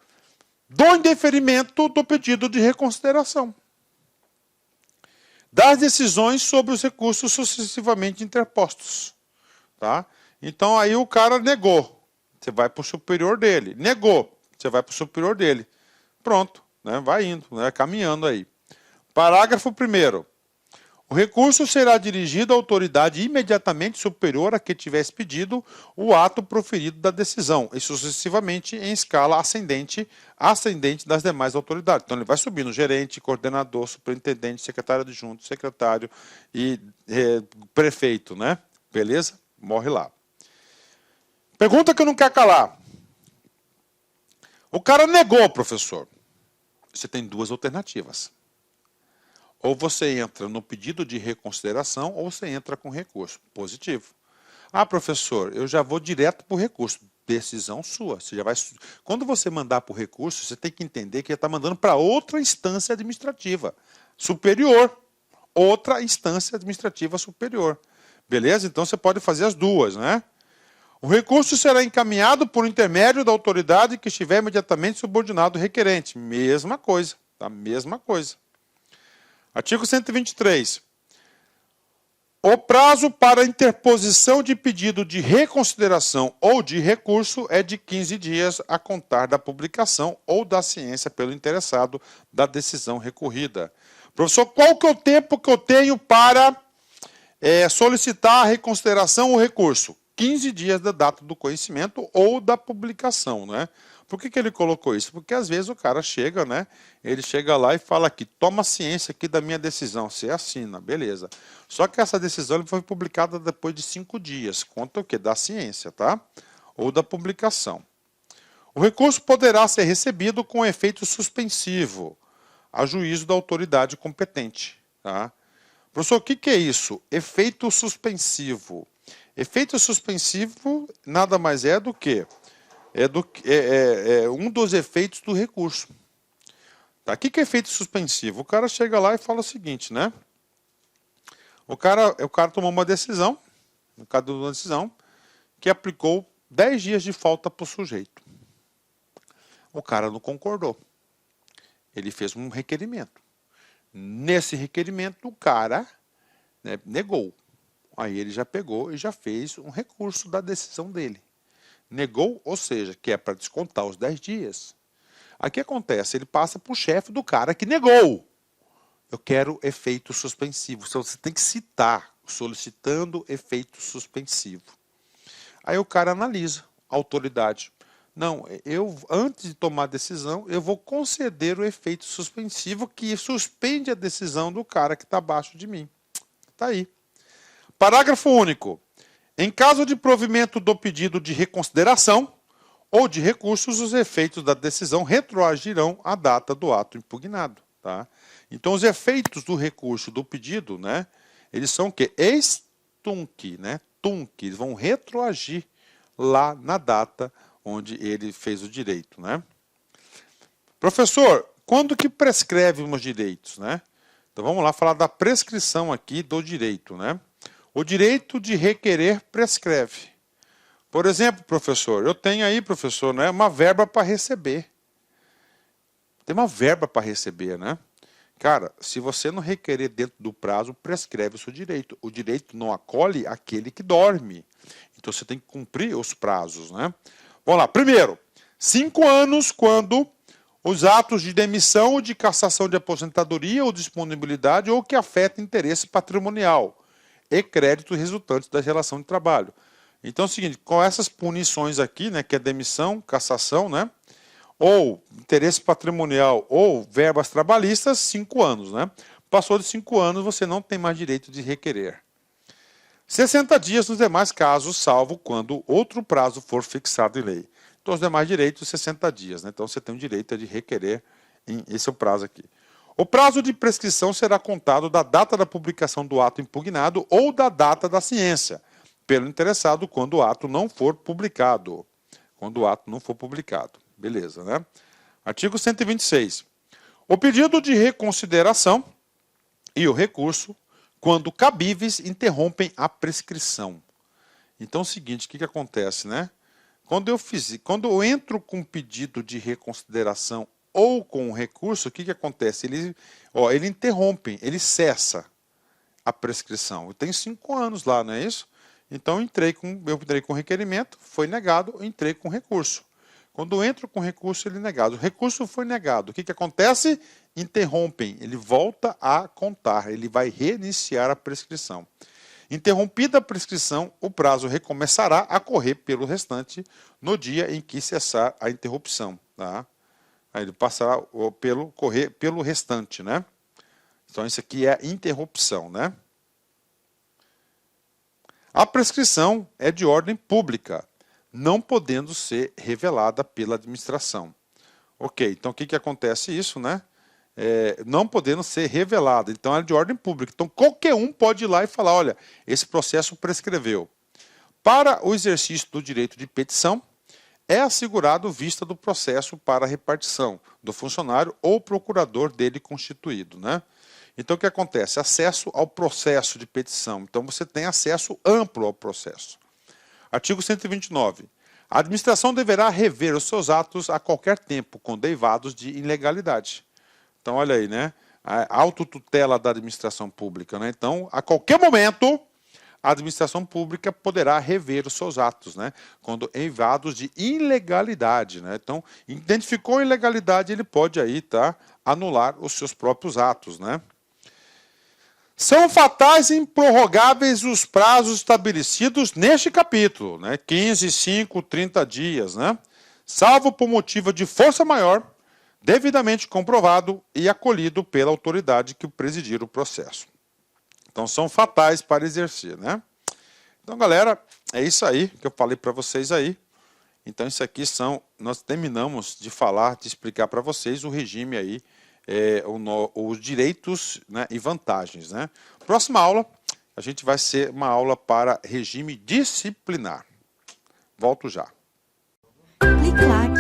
do indeferimento do pedido de reconsideração. Das decisões sobre os recursos sucessivamente interpostos. Tá? Então, aí o cara negou. Você vai para o superior dele. Negou. Você vai para o superior dele. Pronto. Né? Vai indo, né? Caminhando aí. Parágrafo 1º. O recurso será dirigido à autoridade imediatamente superior a que tiver expedido o ato proferido da decisão, e sucessivamente em escala ascendente das demais autoridades. Então, ele vai subindo gerente, coordenador, superintendente, secretário adjunto, secretário e prefeito, né? Beleza? Morre lá. Pergunta que eu não quero calar. O cara negou, professor. Você tem 2 alternativas. Ou você entra no pedido de reconsideração, ou você entra com recurso. Positivo. Ah, professor, eu já vou direto para o recurso. Decisão sua. Você já vai... Quando você mandar para o recurso, você tem que entender que está mandando para outra instância administrativa superior. Outra instância administrativa superior. Beleza? Então você pode fazer as duas, né? O recurso será encaminhado por intermédio da autoridade que estiver imediatamente subordinado ao requerente. Mesma coisa. Tá? Mesma coisa. Artigo 123. O prazo para interposição de pedido de reconsideração ou de recurso é de 15 dias a contar da publicação ou da ciência pelo interessado da decisão recorrida. Professor, qual que é o tempo que eu tenho para solicitar a reconsideração ou recurso? 15 dias da data do conhecimento ou da publicação, né? Por que ele colocou isso? Porque às vezes o cara chega, né? Ele chega lá e fala aqui, toma ciência aqui da minha decisão, você assina, beleza. Só que essa decisão foi publicada depois de 5 dias, conta o quê? Da ciência, tá? Ou da publicação. O recurso poderá ser recebido com efeito suspensivo, a juízo da autoridade competente, tá? Professor, o que é isso? Efeito suspensivo. Efeito suspensivo nada mais é do que um dos efeitos do recurso. Tá? O que é efeito suspensivo? O cara chega lá e fala o seguinte, né? O cara tomou uma decisão, que aplicou 10 dias de falta para o sujeito. O cara não concordou. Ele fez um requerimento. Nesse requerimento, o cara, né, negou. Aí ele já pegou e já fez um recurso da decisão dele. Negou, ou seja, que é para descontar os 10 dias. Aí o que acontece? Ele passa para o chefe do cara que negou. Eu quero efeito suspensivo. Então você tem que citar, solicitando efeito suspensivo. Aí o cara analisa, a autoridade. Não, antes de tomar a decisão, eu vou conceder o efeito suspensivo que suspende a decisão do cara que está abaixo de mim. Está aí. Parágrafo único. Em caso de provimento do pedido de reconsideração ou de recursos, os efeitos da decisão retroagirão à data do ato impugnado. Tá? Então, os efeitos do recurso do pedido, né, eles são o quê? Ex-tunc, né? Tunc, eles vão retroagir lá na data onde ele fez o direito. Né? Professor, quando que prescreve os direitos? Né? Então, vamos lá falar da prescrição aqui do direito, né? O direito de requerer prescreve. Por exemplo, professor, eu tenho aí, professor, né, uma verba para receber. Tem uma verba para receber, né? Cara, se você não requerer dentro do prazo, prescreve o seu direito. O direito não acolhe aquele que dorme. Então você tem que cumprir os prazos, né? Vamos lá. Primeiro, 5 anos quando os atos de demissão ou de cassação de aposentadoria ou disponibilidade ou que afetam interesse patrimonial e créditos resultantes da relação de trabalho. Então é o seguinte, com essas punições aqui, né, que é demissão, cassação, né, ou interesse patrimonial ou verbas trabalhistas, 5 anos. Né? Passou de 5 anos, você não tem mais direito de requerer. 60 dias nos demais casos, salvo quando outro prazo for fixado em lei. Então os demais direitos, 60 dias. Né? Então você tem o direito de requerer, esse é o prazo aqui. O prazo de prescrição será contado da data da publicação do ato impugnado ou da data da ciência, pelo interessado quando o ato não for publicado. Quando o ato não for publicado. Beleza, né? Artigo 126. O pedido de reconsideração e o recurso, quando cabíveis, interrompem a prescrição. Então é o seguinte, o que acontece, né? Quando eu entro com pedido de reconsideração ou com o recurso, o que acontece? Ele interrompe, ele cessa a prescrição. Eu tenho 5 anos lá, não é isso? Então eu entrei com requerimento, foi negado, eu entrei com recurso. Quando eu entro com recurso, ele é negado. O recurso foi negado. O que acontece? Interrompem, ele volta a contar, ele vai reiniciar a prescrição. Interrompida a prescrição, o prazo recomeçará a correr pelo restante no dia em que cessar a interrupção. Tá? Aí ele passará correr pelo restante, né? Então isso aqui é a interrupção, né? A prescrição é de ordem pública, não podendo ser revelada pela administração. Ok, então o que acontece isso, né? Não podendo ser revelada, então é de ordem pública. Então qualquer um pode ir lá e falar, olha, esse processo prescreveu. Para o exercício do direito de petição, é assegurado vista do processo para a repartição do funcionário ou procurador dele constituído. Né? Então, o que acontece? Acesso ao processo de petição. Então, você tem acesso amplo ao processo. Artigo 129. A administração deverá rever os seus atos a qualquer tempo, quando derivados de ilegalidade. Então, olha aí, né? A autotutela da administração pública. Né? Então, a qualquer momento, a administração pública poderá rever os seus atos, né? Quando enviados de ilegalidade, né? Então, identificou ilegalidade, ele pode aí, tá, anular os seus próprios atos, né? São fatais e improrrogáveis os prazos estabelecidos neste capítulo, né? 15, 5, 30 dias, né? Salvo por motivo de força maior, devidamente comprovado e acolhido pela autoridade que presidir o processo. Então, são fatais para exercer, né? Então, galera, é isso aí que eu falei para vocês aí. Então, isso aqui nós terminamos de falar, de explicar para vocês o regime aí, os direitos, né, e vantagens, né? Próxima aula, a gente vai ser uma aula para regime disciplinar. Volto já. Clique lá